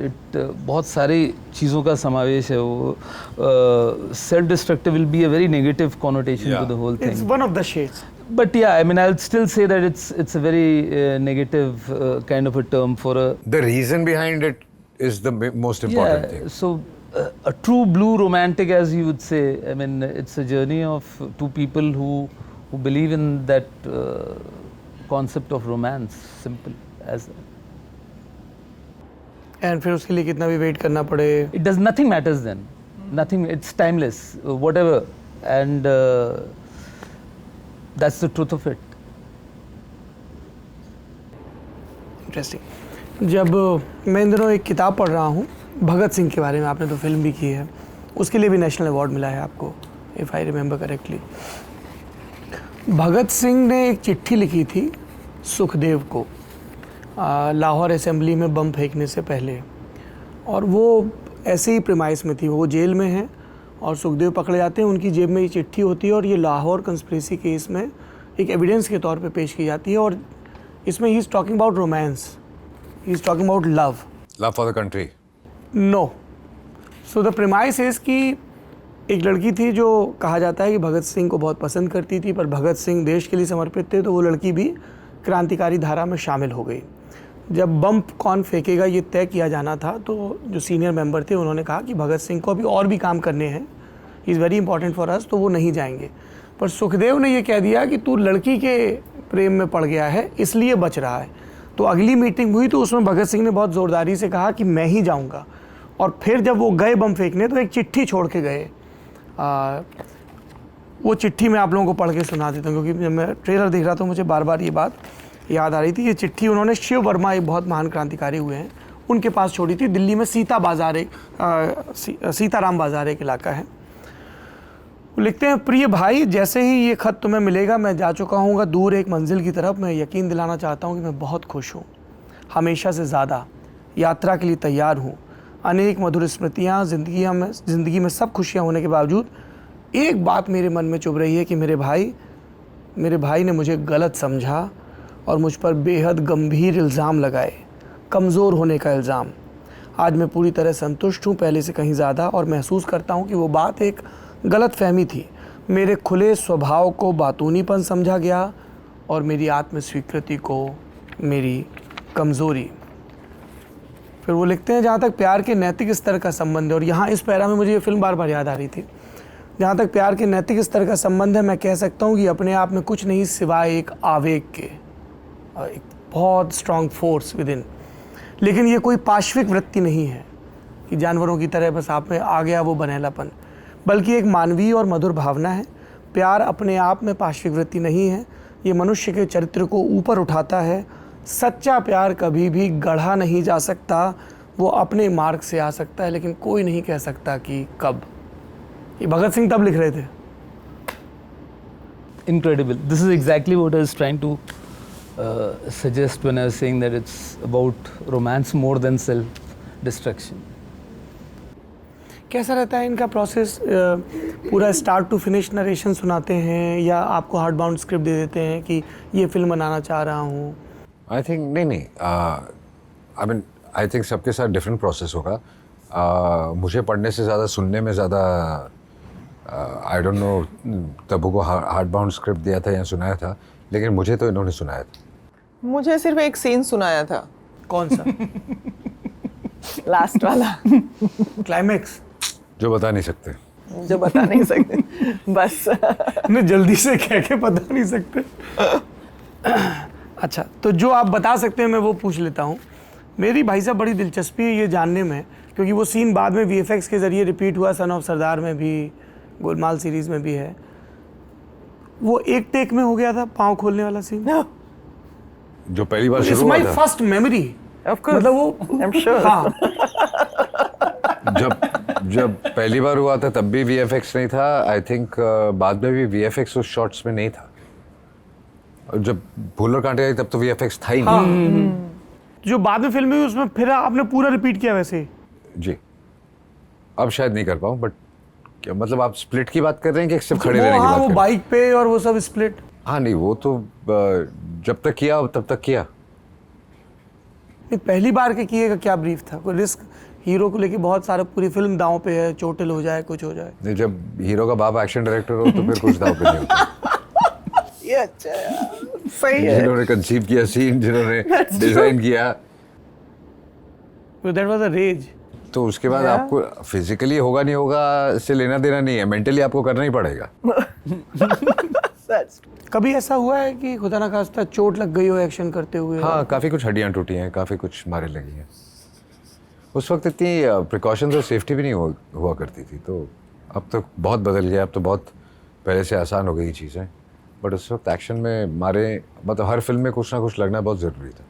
It बहुत सारी चीज़ों का समावेश है वो। Self-destructive will be a very negative connotation to the whole thing. It's one of the shades. But yeah, I mean, I'll still say that it's a very negative kind of a term for a. The reason behind it is the most important thing. So. A true blue romantic, as you would say, I mean, it's a journey of two people who believe in that concept of romance, simple as that. And फिर उसके लिए कितना भी wait करना पड़े, It does nothing matters then, nothing. It's timeless, whatever, and that's the truth of it. Interesting. जब मैं इन दिनों एक किताब पढ़ रहा हूँ भगत सिंह के बारे में, आपने तो फिल्म भी की है, उसके लिए भी नेशनल अवार्ड मिला है आपको, if I remember correctly. Bhagat Singh ने एक चिट्ठी लिखी थी सुखदेव को लाहौर असेंबली में बम फेंकने से पहले, और वो ऐसे ही प्रेमाइस में थी, वो जेल में हैं और सुखदेव पकड़े जाते हैं, उनकी जेब में ये चिट्ठी होती है और ये लाहौर कंस्पिरेसी केस में एक एविडेंस के तौर पे पेश की जाती है। और इसमें he is talking about romance, he is talking about love for the country. No, so the premise is कि एक लड़की थी जो कहा जाता है कि भगत सिंह को बहुत पसंद करती थी, पर भगत सिंह देश के लिए समर्पित थे, तो वो लड़की भी क्रांतिकारी धारा में शामिल हो गई। जब बम कौन फेंकेगा ये तय किया जाना था, तो जो सीनियर मेंबर थे उन्होंने कहा कि भगत सिंह को अभी और भी काम करने हैं, is very important for us, तो वो नहीं जाएंगे। पर सुखदेव ने ये कह दिया कि तू लड़की के प्रेम में पड़ गया है इसलिए बच रहा है। तो अगली मीटिंग हुई तो उसमें भगत सिंह ने बहुत ज़ोरदारी से कहा कि मैं ही जाऊँगा। और फिर जब वो गए बम फेंकने तो एक चिट्ठी छोड़ के गए। वो चिट्ठी मैं आप लोगों को पढ़ के सुना देता हूँ, क्योंकि जब मैं ट्रेलर देख रहा था मुझे बार बार ये बात याद आ रही थी। ये चिट्ठी उन्होंने शिव वर्मा, एक बहुत महान क्रांतिकारी हुए हैं, उनके पास छोड़ी थी। दिल्ली में सीता बाज़ार सीताराम बाज़ार एक इलाका है। वो लिखते हैं, प्रिय भाई, जैसे ही ये ख़त तुम्हें मिलेगा मैं जा चुका हूँगा दूर एक मंजिल की तरफ। मैं यकीन दिलाना चाहता हूँ कि मैं बहुत खुश हूँ, हमेशा से ज़्यादा यात्रा के लिए तैयार हूँ। अनेक मधुर स्मृतियाँ, ज़िंदगी में सब खुशियाँ होने के बावजूद एक बात मेरे मन में चुभ रही है कि मेरे भाई ने मुझे गलत समझा और मुझ पर बेहद गंभीर इल्ज़ाम लगाए, कमज़ोर होने का इल्ज़ाम। आज मैं पूरी तरह संतुष्ट हूँ, पहले से कहीं ज़्यादा, और महसूस करता हूँ कि वो बात एक गलत फहमी थी। मेरे खुले स्वभाव को बातूनीपन समझा गया और मेरी आत्म स्वीकृति को मेरी कमज़ोरी। फिर वो लिखते हैं, जहाँ तक प्यार के नैतिक स्तर का संबंध है, और यहाँ इस पैरा में मुझे ये फिल्म बार बार याद आ रही थी, जहाँ तक प्यार के नैतिक स्तर का संबंध है, मैं कह सकता हूँ कि अपने आप में कुछ नहीं सिवाय एक आवेग के, एक बहुत स्ट्रॉन्ग फोर्स विद इन। लेकिन ये कोई पाश्विक वृत्ति नहीं है कि जानवरों की तरह बस आप में आ गया वो बनेलापन, बल्कि एक मानवीय और मधुर भावना है। प्यार अपने आप में पाश्विक वृत्ति नहीं है, ये मनुष्य के चरित्र को ऊपर उठाता है। सच्चा प्यार कभी भी गढ़ा नहीं जा सकता, वो अपने मार्ग से आ सकता है, लेकिन कोई नहीं कह सकता कि कब। ये भगत सिंह तब लिख रहे थे। Incredible. This is exactly what I was trying to suggest when I was saying that it's about romance more than self-destruction. कैसा रहता है इनका प्रोसेस? पूरा स्टार्ट टू फिनिश नरेशन सुनाते हैं या आपको हार्ड बाउंड स्क्रिप्ट दे देते हैं कि ये फिल्म बनाना चाह रहा हूँ? आई थिंक नहीं, आई थिंक सबके साथ डिफरेंट प्रोसेस होगा। मुझे पढ़ने से ज़्यादा सुनने में ज़्यादा, आई डोंट नो तब्बू को हार्ड बाउंड स्क्रिप्ट दिया था या सुनाया था, लेकिन मुझे तो इन्होंने सुनाया था। मुझे सिर्फ एक सीन सुनाया था। कौन सा? लास्ट वाला क्लाइमेक्स जो बता नहीं सकते, जो बता नहीं सकते बस। नहीं, जल्दी से कह के बता नहीं सकते। अच्छा, तो जो आप बता सकते हैं मैं वो पूछ लेता हूँ। मेरी भाई साहब बड़ी दिलचस्पी है ये जानने में, क्योंकि वो सीन बाद में VFX के ज़रिए रिपीट हुआ, सन ऑफ सरदार में भी, गोलमाल सीरीज़ में भी है। वो एक टेक में हो गया था पाँव खोलने वाला सीन, जो पहली बार इट्स शुरू हुआ माई था। First memory. Of course. मतलब वो I'm sure. हाँ, जब पहली बार हुआ था तब भी VFX नहीं था। आई थिंक बाद में भी VFX उस शॉट्स में नहीं था। और जब भूल और कांटे आई तब तो VFX था ही नहीं। जो बाद में फिल्म हुई उसमें फिर आपने पूरा रिपीट किया वैसे ही? जी, अब शायद नहीं कर पाऊँ, बट क्या मतलब आप स्प्लिट की बात कर रहे हैं कि सिर्फ खड़े रहने की हाँ, बात वो कर रहे हैं? बाइक पे और वो सब स्प्लिट। हाँ नहीं, वो तो जब तक किया तब तक किया। नहीं, पहली बार के किए का क्या ब्रीफ था? कोई रिस्क हीरो को लेके बहुत सारा, पूरी फिल्म दांव पे है, चोटिल हो जाए, कुछ हो जाए। नहीं, जब हीरो का बाप एक्शन डायरेक्टर हो तो फिर कुछ दाव पे नहीं होता। ये अच्छा है, सही है। जिन्होंने कंसीव किया सीन, जिन्होंने डिजाइन किया, दैट वाज अ रेज। तो उसके बाद आपको फिजिकली होगा नहीं होगा इससे लेना देना नहीं है, मेंटली आपको करना ही पड़ेगा। That's कभी ऐसा हुआ है कि खुदा ना खास्ता चोट लग गई हो एक्शन करते हुए? हाँ, काफ़ी कुछ हड्डियाँ टूटी हैं, काफ़ी कुछ मारे लगी हैं। उस वक्त इतनी प्रिकॉशंस और सेफ्टी भी नहीं हुआ करती थी, तो अब तो बहुत बदल गया, अब तो बहुत पहले से आसान हो गई चीज़ें। बट उस वक्त एक्शन में मारे, मतलब हर फिल्म में कुछ ना कुछ लगना बहुत ज़रूरी था।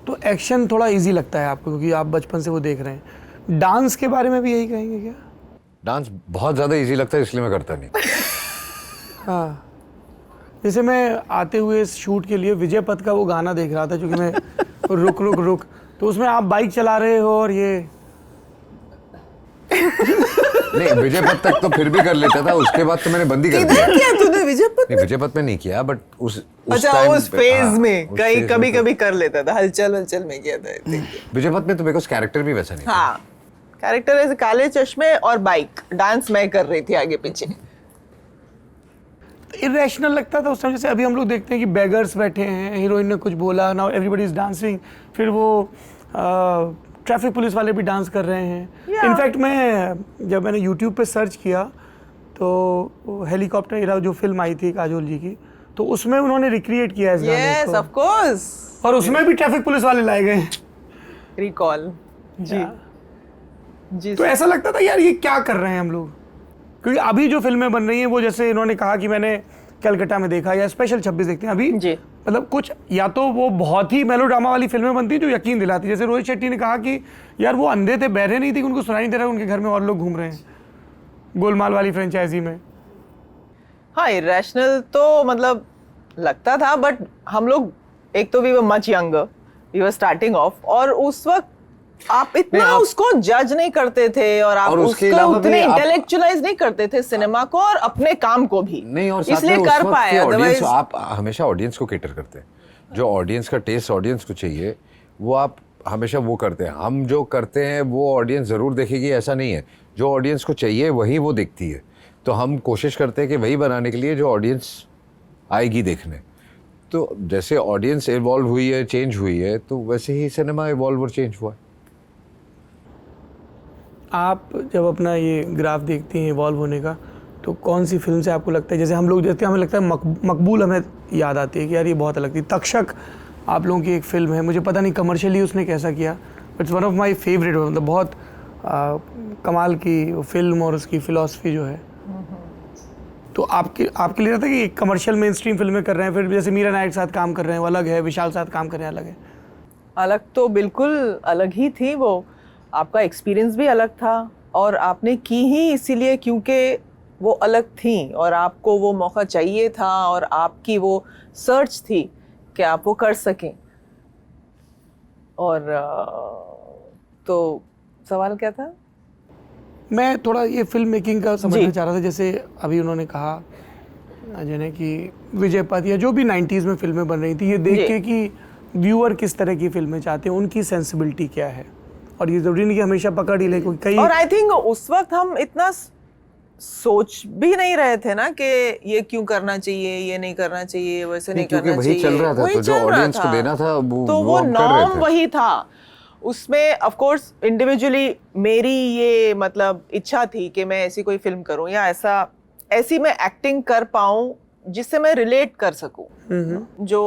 तो एक्शन थोड़ा इजी लगता है आपको क्योंकि आप बचपन से वो देख रहे हैं। डांस के बारे में भी यही कहेंगे क्या? डांस बहुत ज़्यादा ईजी लगता है, इसलिए मैं करता नहीं। हाँ, जैसे मैं आते हुए इस शूट के लिए विजय पथ का वो गाना देख रहा था, क्योंकि मैं रुक रुक रुक तो उसमें आप बाइक चला रहे हो और ये नहीं, विजय पथ तक तो फिर भी कर लेता था, उसके बाद तो मैंने बंदी कर दिया। किधर किया तूने विजय पथ? नहीं, विजय पथ में नहीं किया, बट उस अच्छा, time उस पे- फेज हाँ, में उस कहीं phase कभी में तो- कभी कर लेता था, हलचल हलचल में किया था I think। विजय पथ में तो बिकॉज कैरेक्टर भी वैसा नहीं था। हाँ, कैरेक्टर ऐसे काले चश्मे और बाइक, डांस मैं कर रही थी आगे पीछे। इरेशनल लगता था उस टाइम। जैसे अभी हम लोग देखते हैं कि बेगर्स बैठे हैं, हीरोइन ने कुछ बोला, नाउ एवरीबॉडी इज डांसिंग, फिर वो ट्रैफिक पुलिस वाले भी डांस कर रहे हैं। Yeah. इनफैक्ट मैं जब मैंने यूट्यूब पे सर्च किया तो हेलीकॉप्टर इरा जो फिल्म आई थी काजोल जी की, तो उसमें उन्होंने रिक्रिएट किया है इस गाने यस को, ऑफ कोर्स, और उसमें भी ट्रैफिक पुलिस वाले लाए गए हैं। रिकॉल जी जी। तो ऐसा लगता था यार ये क्या कर रहे हैं हम लोग, क्योंकि अभी जो फिल्में बन रही हैं वो जैसे इन्होंने कहा कि मैंने कलकत्ता में देखा या स्पेशल 26 देखते हैं अभी जी। मतलब कुछ या तो वो बहुत ही मेलोड्रामा वाली फिल्में बनती हैं जो यकीन दिलाती, जैसे रोहित शेट्टी ने कहा कि यार वो अंधे थे, बहरे नहीं थी, उनको सुनाई नहीं दे रहा, उनके घर में और लोग घूम रहे हैं गोलमाल वाली फ्रेंचाइजी में। हाँ, इरेशनल तो मतलब लगता था, बट हम लोग एक तो we were much younger, we were starting off, और उस वक्त आप इतना उसको जज नहीं करते थे और आप और उसके उसको अलावा उतने भी आप- इंटेलेक्चुअलाइज नहीं करते थे सिनेमा को और अपने काम को भी। नहीं, और साथ इसलिए में उस कर वक्त पाए, के ऑडियंस, अदरवाइज आप हमेशा ऑडियंस को केटर करते हैं, जो ऑडियंस का टेस्ट ऑडियंस को चाहिए वो आप हमेशा वो करते हैं। हम जो करते हैं वो ऑडियंस ज़रूर देखेगी ऐसा नहीं है, जो ऑडियंस को चाहिए वही वो देखती है। तो हम कोशिश करते हैं कि वही बनाने के लिए जो ऑडियंस आएगी देखने। तो जैसे ऑडियंस इवॉल्व हुई है, चेंज हुई है, तो वैसे ही सिनेमा इवॉल्व और चेंज हुआ है। आप जब अपना ये ग्राफ देखती हैं इवॉल्व होने का, तो कौन सी फिल्म से आपको लगता है, जैसे हम लोग देखते हैं हमें लगता है मकबूल हमें याद आती है कि यार ये बहुत अलग थी, तक्षक आप लोगों की एक फिल्म है, मुझे पता नहीं कमर्शियली उसने कैसा किया, but one of my favourite, मतलब बहुत कमाल की फिल्म और उसकी फ़िलॉसफी जो है। तो आपके लिए रहता है कि एक कमर्शियल मेन स्ट्रीम फिल्में कर रहे हैं, फिर जैसे मीरा नायक के साथ काम कर रहे हैं वो अलग है, विशाल साथ काम कर रहे हैं अलग है। अलग तो बिल्कुल अलग ही थी वो, आपका एक्सपीरियंस भी अलग था और आपने की ही इसीलिए क्योंकि वो अलग थी और आपको वो मौका चाहिए था और आपकी वो सर्च थी कि आप वो कर सकें। और तो सवाल क्या था? मैं थोड़ा ये फिल्म मेकिंग का समझना जी। चाह रहा था, जैसे अभी उन्होंने कहा अजय ने कि विजय पथ या जो भी 90s में फिल्में बन रही थी, ये देख जी। के कि व्यूअर किस तरह की फिल्में चाहते हैं, उनकी सेंसिबिलिटी क्या है, और ये जरूरी नहीं कि हमेशा पकड़ ही ले, क्योंकि कई और आई थिंक उस वक्त हम इतना सोच भी नहीं रहे थे ना कि ये क्यों करना चाहिए, ये नहीं करना चाहिए, वैसे नहीं क्योंकि करना वही चाहिए। चल रहा था, वही तो जो चल रहा ऑडियंस को था। देना था तो वो हम कर रहे नॉर्म थे। वही था। उसमें ऑफ कोर्स इंडिविजुअली मेरी ये मतलब इच्छा थी कि मैं ऐसी कोई फिल्म करूं या ऐसी मैं एक्टिंग कर पाऊं जिससे मैं रिलेट कर सकूं, जो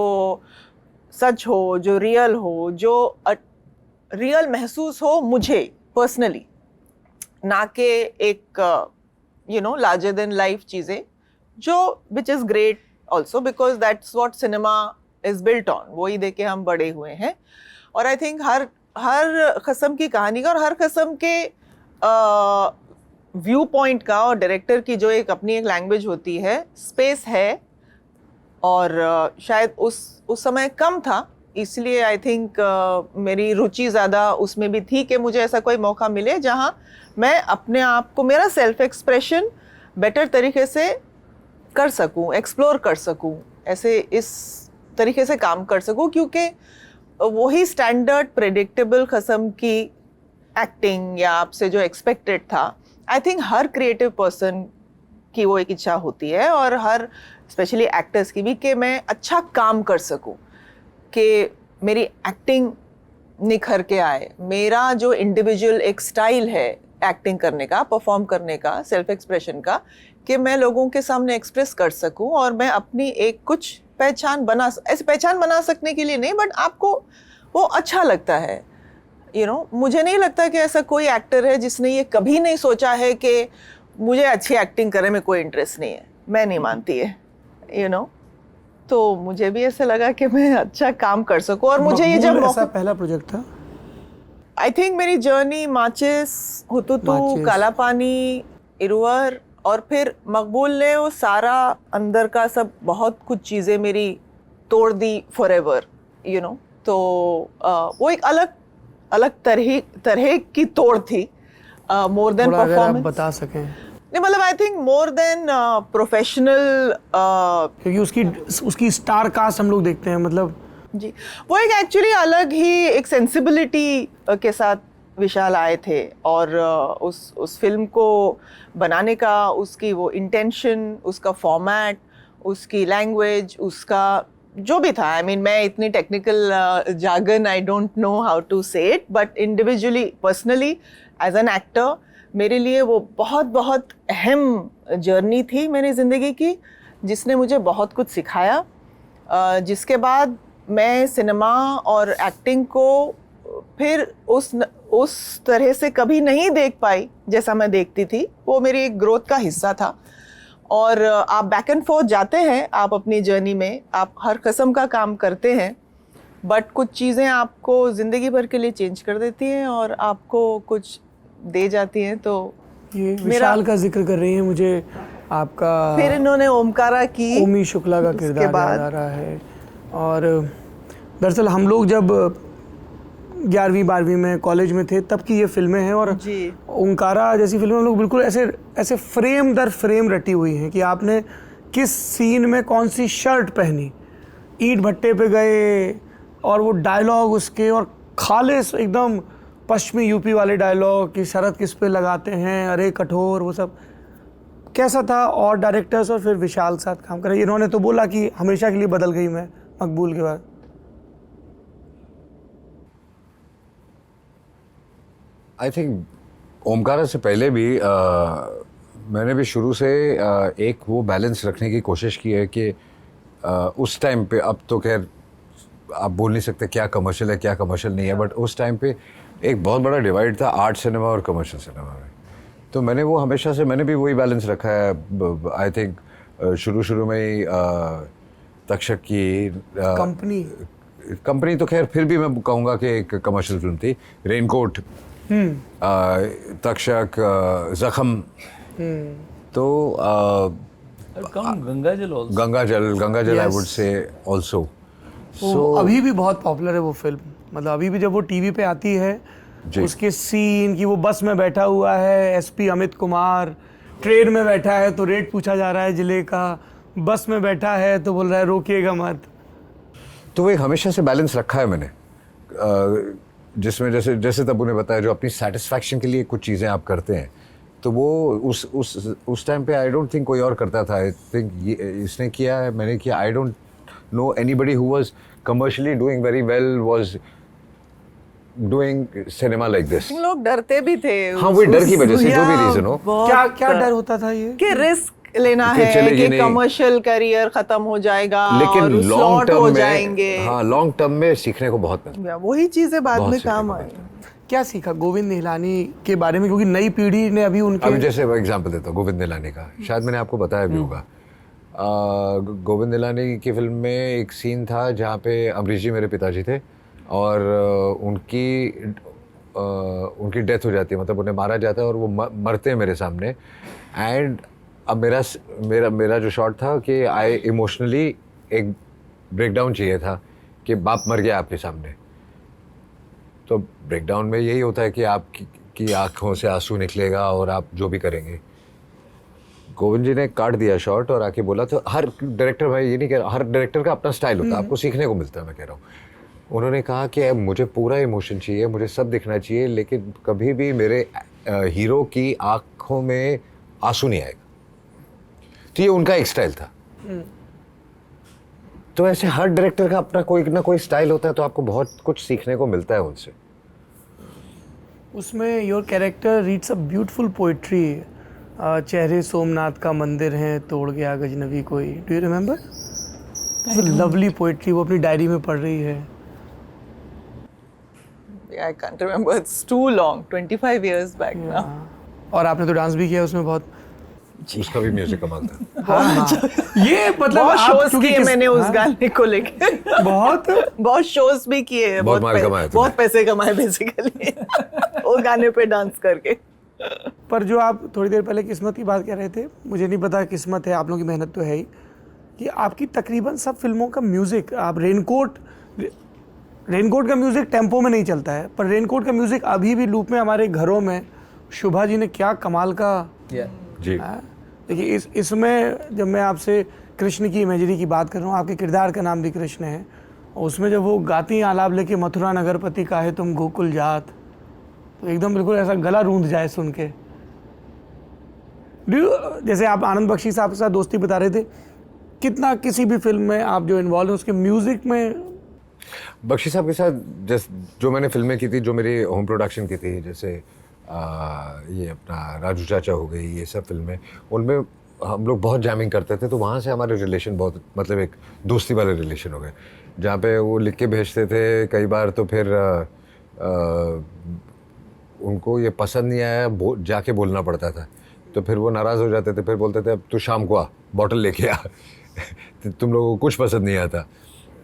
सच हो, जो रियल हो, जो रियल महसूस हो मुझे पर्सनली, ना कि एक लार्जर देन लाइफ चीज़ें, जो which is great also because that's what cinema is built on, वही देख के हम बड़े हुए हैं। और आई थिंक हर किस्म की कहानी का और हर किस्म के व्यू पॉइंट का और डायरेक्टर की जो एक अपनी एक लैंग्वेज होती है, स्पेस है, और शायद उस समय कम था, इसलिए आई थिंक मेरी रुचि ज़्यादा उसमें भी थी कि मुझे ऐसा कोई मौका मिले जहाँ मैं अपने आप को, मेरा सेल्फ एक्सप्रेशन बेटर तरीके से कर सकूं, एक्सप्लोर कर सकूं, ऐसे इस तरीके से काम कर सकूं, क्योंकि वही स्टैंडर्ड प्रेडिक्टेबल किस्म की एक्टिंग या आपसे जो एक्सपेक्टेड था, I think her creative person की वो एक इच्छा होती है, और हर स्पेशली एक्टर्स की भी, कि मैं अच्छा काम कर सकूं, कि मेरी एक्टिंग निखर के आए, मेरा जो इंडिविजुअल एक स्टाइल है एक्टिंग करने का, परफॉर्म करने का, सेल्फ एक्सप्रेशन का, कि मैं लोगों के सामने एक्सप्रेस कर सकूं और मैं अपनी एक कुछ पहचान बना सकने के लिए नहीं, बट आपको वो अच्छा लगता है। मुझे नहीं लगता कि ऐसा कोई एक्टर है जिसने ये कभी नहीं सोचा है कि मुझे अच्छी एक्टिंग करने में कोई इंटरेस्ट नहीं है, मैं नहीं मानती है, तो मुझे भी ऐसा लगा कि मैं अच्छा काम कर सकूं। और मुझे ये जब मकबूल ऐसा मौका, पहला प्रोजेक्ट था। आई थिंक मेरी जर्नी माचिस, हुतुतु, माचिस। काला पानी, इरुवर, और फिर मकबूल ने वो सारा अंदर का सब बहुत कुछ चीज़ें मेरी तोड़ दी फॉरएवर, तो वो एक अलग अलग तरह की तोड़ थी, मोर देन थोड़ा अगर आप परफॉर्मेंस। बता सकें, नहीं मतलब I think more than professional. क्योंकि उसकी स्टार कास्ट हम लोग देखते हैं, मतलब जी, वो एक एक्चुअली अलग ही एक सेंसिबिलिटी के साथ विशाल आए थे, और उस फिल्म को बनाने का उसकी वो इंटेंशन, उसका फॉर्मेट, उसकी लैंग्वेज, उसका जो भी था, आई मीन मैं इतनी technical jargon I don't know how to say it, but individually personally as an actor मेरे लिए वो बहुत बहुत अहम जर्नी थी मेरी ज़िंदगी की, जिसने मुझे बहुत कुछ सिखाया, जिसके बाद मैं सिनेमा और एक्टिंग को फिर उस तरह से कभी नहीं देख पाई जैसा मैं देखती थी। वो मेरी एक ग्रोथ का हिस्सा था, और आप बैक एंड फोर्थ जाते हैं आप अपनी जर्नी में, आप हर किस्म का काम करते हैं, बट कुछ चीज़ें आपको ज़िंदगी भर के लिए चेंज कर देती हैं और आपको कुछ दे जाती हैं। तो ये विशाल का जिक्र कर रही हैं, मुझे आपका फिर इन्होंने ओमकारा की, ओमी शुक्ला का उसके किरदार बाद- याद आ रहा है। और दरअसल हम लोग जब 11वीं 12वीं में कॉलेज में थे तब की ये फिल्में हैं, और जी ओंकारा जैसी फिल्में हम लोग बिल्कुल ऐसे फ्रेम दर फ्रेम रटी हुई हैं कि आपने किस सीन में कौन सी शर्ट पहनी, ईंट भट्टे पे गए, और वो डायलॉग उसके, और खालिस एकदम पश्चिमी यूपी वाले डायलॉग कि शरत किस पे लगाते हैं, अरे कठोर, वो सब कैसा था। और डायरेक्टर्स और फिर विशाल साथ काम करें, इन्होंने तो बोला कि हमेशा के लिए बदल गई मैं मकबूल के बाद। आई थिंक ओमकारा से पहले भी मैंने भी शुरू से एक वो बैलेंस रखने की कोशिश की है कि उस टाइम पे, अब तो खैर आप बोल नहीं सकते क्या कमर्शियल है क्या कमर्शियल नहीं है, बट उस टाइम पे एक बहुत बड़ा डिवाइड था आर्ट सिनेमा और कमर्शियल सिनेमा में। तो मैंने वो हमेशा से मैंने भी वही बैलेंस रखा है। आई थिंक शुरू में ही तक्षक की कंपनी तो खैर फिर भी मैं कहूँगा कि एक कमर्शियल फिल्म थी। रेनकोट, तक्षक, जख्म, तो गंगाजल I would say also. So, अभी भी बहुत पॉपुलर है वो फिल्म, मतलब अभी भी जब वो टीवी पे आती है, उसके सीन की, वो बस में बैठा हुआ है एसपी अमित कुमार, ट्रेन में बैठा है तो रेट पूछा जा रहा है जिले का, बस में बैठा है तो बोल रहा है रोकिएगा मत। तो वो एक हमेशा से बैलेंस रखा है मैंने, जिसमें जैसे तब्बू ने बताया, जो अपनी सेटिस्फैक्शन के लिए कुछ चीज़ें आप करते हैं, तो वो उस टाइम पे आई डोंट थिंक कोई और करता था। आई थिंक इसने किया है, मैंने किया। I don't know anybody who was commercially doing very well was doing cinema like this. लोग डरते भी थे। हाँ, वही डर की वजह से, जो भी रीजन हो। क्या डर होता था ये कि रिस्क लेना कि है चलेगी कि नहीं। कमर्शियल करियर खत्म हो जाएगा, लेकिन और लॉन्ग slot हो टर्म जाएंगे। में, हाँ, लॉन्ग टर्म में सीखने को बहुत मिलता है। वही चीजें बाद बहुत में सीखने काम को आई। मिलता है। क्या सीखा गोविंद निहलानी के बारे में, क्योंकि नई पीढ़ी ने अभी उनके अभी जैसे एग्जांपल देता हूँ गोविंद निहलानी का, शायद मैंने आपको बताया भी होगा। गोविंद निहलानी की फिल्म में एक सीन था जहाँ पे अमरीश जी मेरे पिताजी थे, और उनकी डेथ हो जाती है, मतलब उन्हें मारा जाता है और वो मरते हैं मेरे सामने। एंड अब मेरा जो शॉट था कि आई इमोशनली एक ब्रेकडाउन चाहिए था कि बाप मर गया आपके सामने। तो ब्रेकडाउन में यही होता है कि आपकी आँखों से आंसू निकलेगा और आप जो भी करेंगे। गोविंद जी ने काट दिया शॉट और आके बोला, तो हर डायरेक्टर, भाई ये नहीं कह रहा, हर डायरेक्टर का अपना स्टाइल होता है, आपको सीखने को मिलता है, मैं कह रहा हूँ। उन्होंने कहा कि मुझे पूरा इमोशन चाहिए, मुझे सब दिखना चाहिए, लेकिन कभी भी मेरे हीरो की आँखों में आंसू नहीं आएगा। तो ये उनका एक स्टाइल था। तो ऐसे हर डायरेक्टर का अपना कोई ना कोई स्टाइल होता है, तो आपको बहुत कुछ सीखने को मिलता है उनसे। उसमें your character reads a beautiful poetry. चेहरे सोमनाथ का मंदिर है, तोड़ गया गजनबी कोई, do you remember? Lovely poetry वो अपनी डायरी में पढ़ रही है। I can't remember, it's too long, 25 years back now. और आपने तो डांस भी किया उसमें बहुत। उसका भी म्यूजिक कमाल था। ये मतलब बहुत आप शोज क्योंकि किए किस- मैंने उस हाँ, गाने को लेके। बहुत शोज भी किए हैं, बहुत माल कमाया तुमने। बहुत पैसे कमाए बेसिकली वो गाने पे डांस करके। पर जो आप थोड़ी देर पहले किस्मत की बात कर रहे थे, मुझे नहीं पता किस्मत है, आप लोगों की मेहनत तो है ही, कि आपकी तकरीबन सब फिल्मों का म्यूज़िक, आप रेनकोट रेनकोट का म्यूज़िक टेम्पो में नहीं चलता है, पर रेनकोट का म्यूज़िक अभी भी लूप में हमारे घरों में। शुभा जी ने क्या कमाल का जी देखिए इसमें जब मैं आपसे कृष्ण की इमेजरी की बात कर रहा हूँ, आपके किरदार का नाम भी कृष्ण है, और उसमें जब वो गाती हैं आलाप लेके मथुरा नगरपति का है तुम गोकुल जात, तो एकदम बिल्कुल ऐसा गला रूंध जाए सुन के। जैसे आप आनंद बख्शी साहब के साथ दोस्ती बता रहे थे, कितना किसी भी फिल्म में आप जो इन्वॉल्व हैं उसके म्यूज़िक में। बख्शी साहब के साथ जो मैंने फिल्में की थी, जो मेरी होम प्रोडक्शन की थी, जैसे ये अपना राजू चाचा हो गई, ये सब फिल्में, उनमें हम लोग बहुत जैमिंग करते थे, तो वहाँ से हमारे रिलेशन बहुत मतलब एक दोस्ती वाले रिलेशन हो गए, जहाँ पे वो लिख के भेजते थे कई बार, तो फिर उनको ये पसंद नहीं आया, जाके बोलना पड़ता था, तो फिर वो नाराज़ हो जाते थे, फिर बोलते थे अब तू शाम को आ, बॉटल लेके आ तुम लोगों को कुछ पसंद नहीं आता।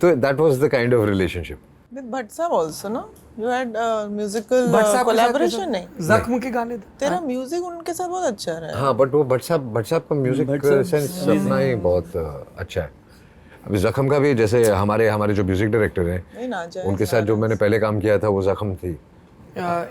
तो that was the kind of relationship. With Bhatt Sahab also, no? You had musical Bhatt साहब के साथ collaboration, नहीं? जख्म के गाने थे। तेरा म्यूजिक उनके साथ बहुत अच्छा रहा है। हाँ, बट वो भट्ट साहब का म्यूजिक सेंस अपना ही बहुत अच्छा है। अभी जख्म का भी, जैसे हमारे जो म्यूजिक डायरेक्टर हैं, नहीं ना जाए उनके साथ जो मैंने पहले काम किया था वो जख्म थी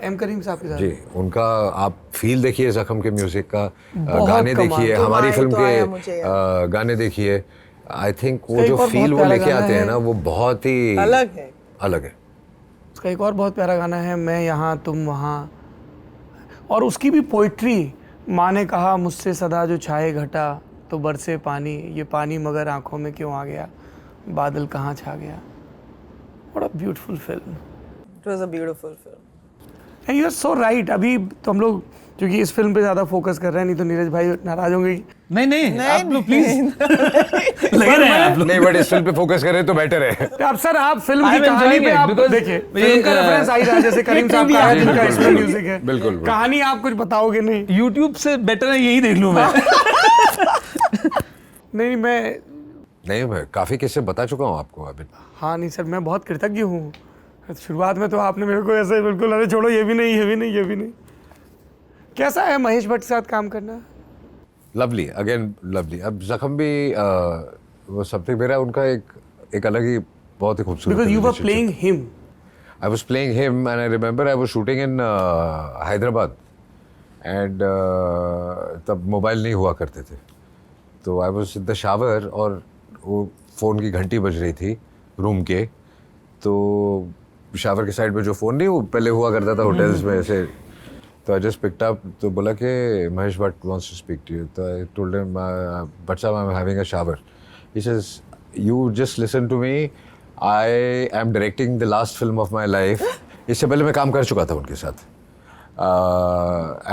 एम करीम साहब के साथ जी। उनका आप फील देखिए जख्म के म्यूजिक का, बहुत गाने कमाल। देखिए, तो हमारी आए फिल्म तो आया के मुझे गाने देखिए। आई थिंक वो उसका जो एक और फील बहुत वो प्यारा लेके गाना आते हैं है। ना, वो बहुत ही अलग है। अलग है। उसका एक और बहुत प्यारा गाना है, मैं यहाँ तुम वहाँ, और उसकी भी पोइट्री। माँ ने कहा मुझसे सदा जो छाए घटा, तो बरसे पानी, ये पानी मगर आंखों में क्यों आ गया, बादल कहाँ छा गया। What a beautiful film. It was a beautiful film. And you are so right. अभी तो हम लोग क्योंकि इस फिल्म पे ज़्यादा फोकस कर रहे हैं, नहीं तो नीरज भाई नाराज होंगे। नहीं आप लोग प्लीज लगे रहे हैं आप लोग। नहीं, बट इस फिल्म पे फोकस करें तो बेटर है। अब सर आप फिल्म I'm की कहानी enjoying पे it आप because देखिए, ये, फिल्म का रेफरेंस आ ही रहा है, जैसे करीम साहब का है जिनका इसमें म्यूजिक है। बिल्कुल। कहानी आप कुछ बताओगे नहीं? YouTube से बेटर है यही देख लूं मैं। नहीं मैं काफी किस्से बता चुका हूँ आपको अभी। हाँ नहीं सर, मैं बहुत कृतज्ञ हूँ। शुरुआत में तो आपने मेरे को ऐसे बिल्कुल, अरे छोड़ो ये भी नहीं, ये भी नहीं, ये भी नहीं। कैसा है महेश भट्ट के साथ काम करना? Lovely, again lovely. अब जख्म भी वो समथिंग मेरा उनका एक अलग ही बहुत ही खूबसूरत। Because you were playing him. I was playing him and I remember I was shooting in Hyderabad and तब मोबाइल नहीं हुआ करते थे, तो I was in the shower और वो फ़ोन की घंटी बज रही थी रूम के, तो शावर के साइड में जो फ़ोन नहीं वो पहले हुआ करता था होटल्स में ऐसे, तो I just picked up, तो बोला कि Mahesh Bhatt wants to speak to you, तो I told him Bhatt साहब I'm having a shower. He says you just listen to me, I am directing the last film of my life. इससे पहले मैं काम कर चुका था उनके साथ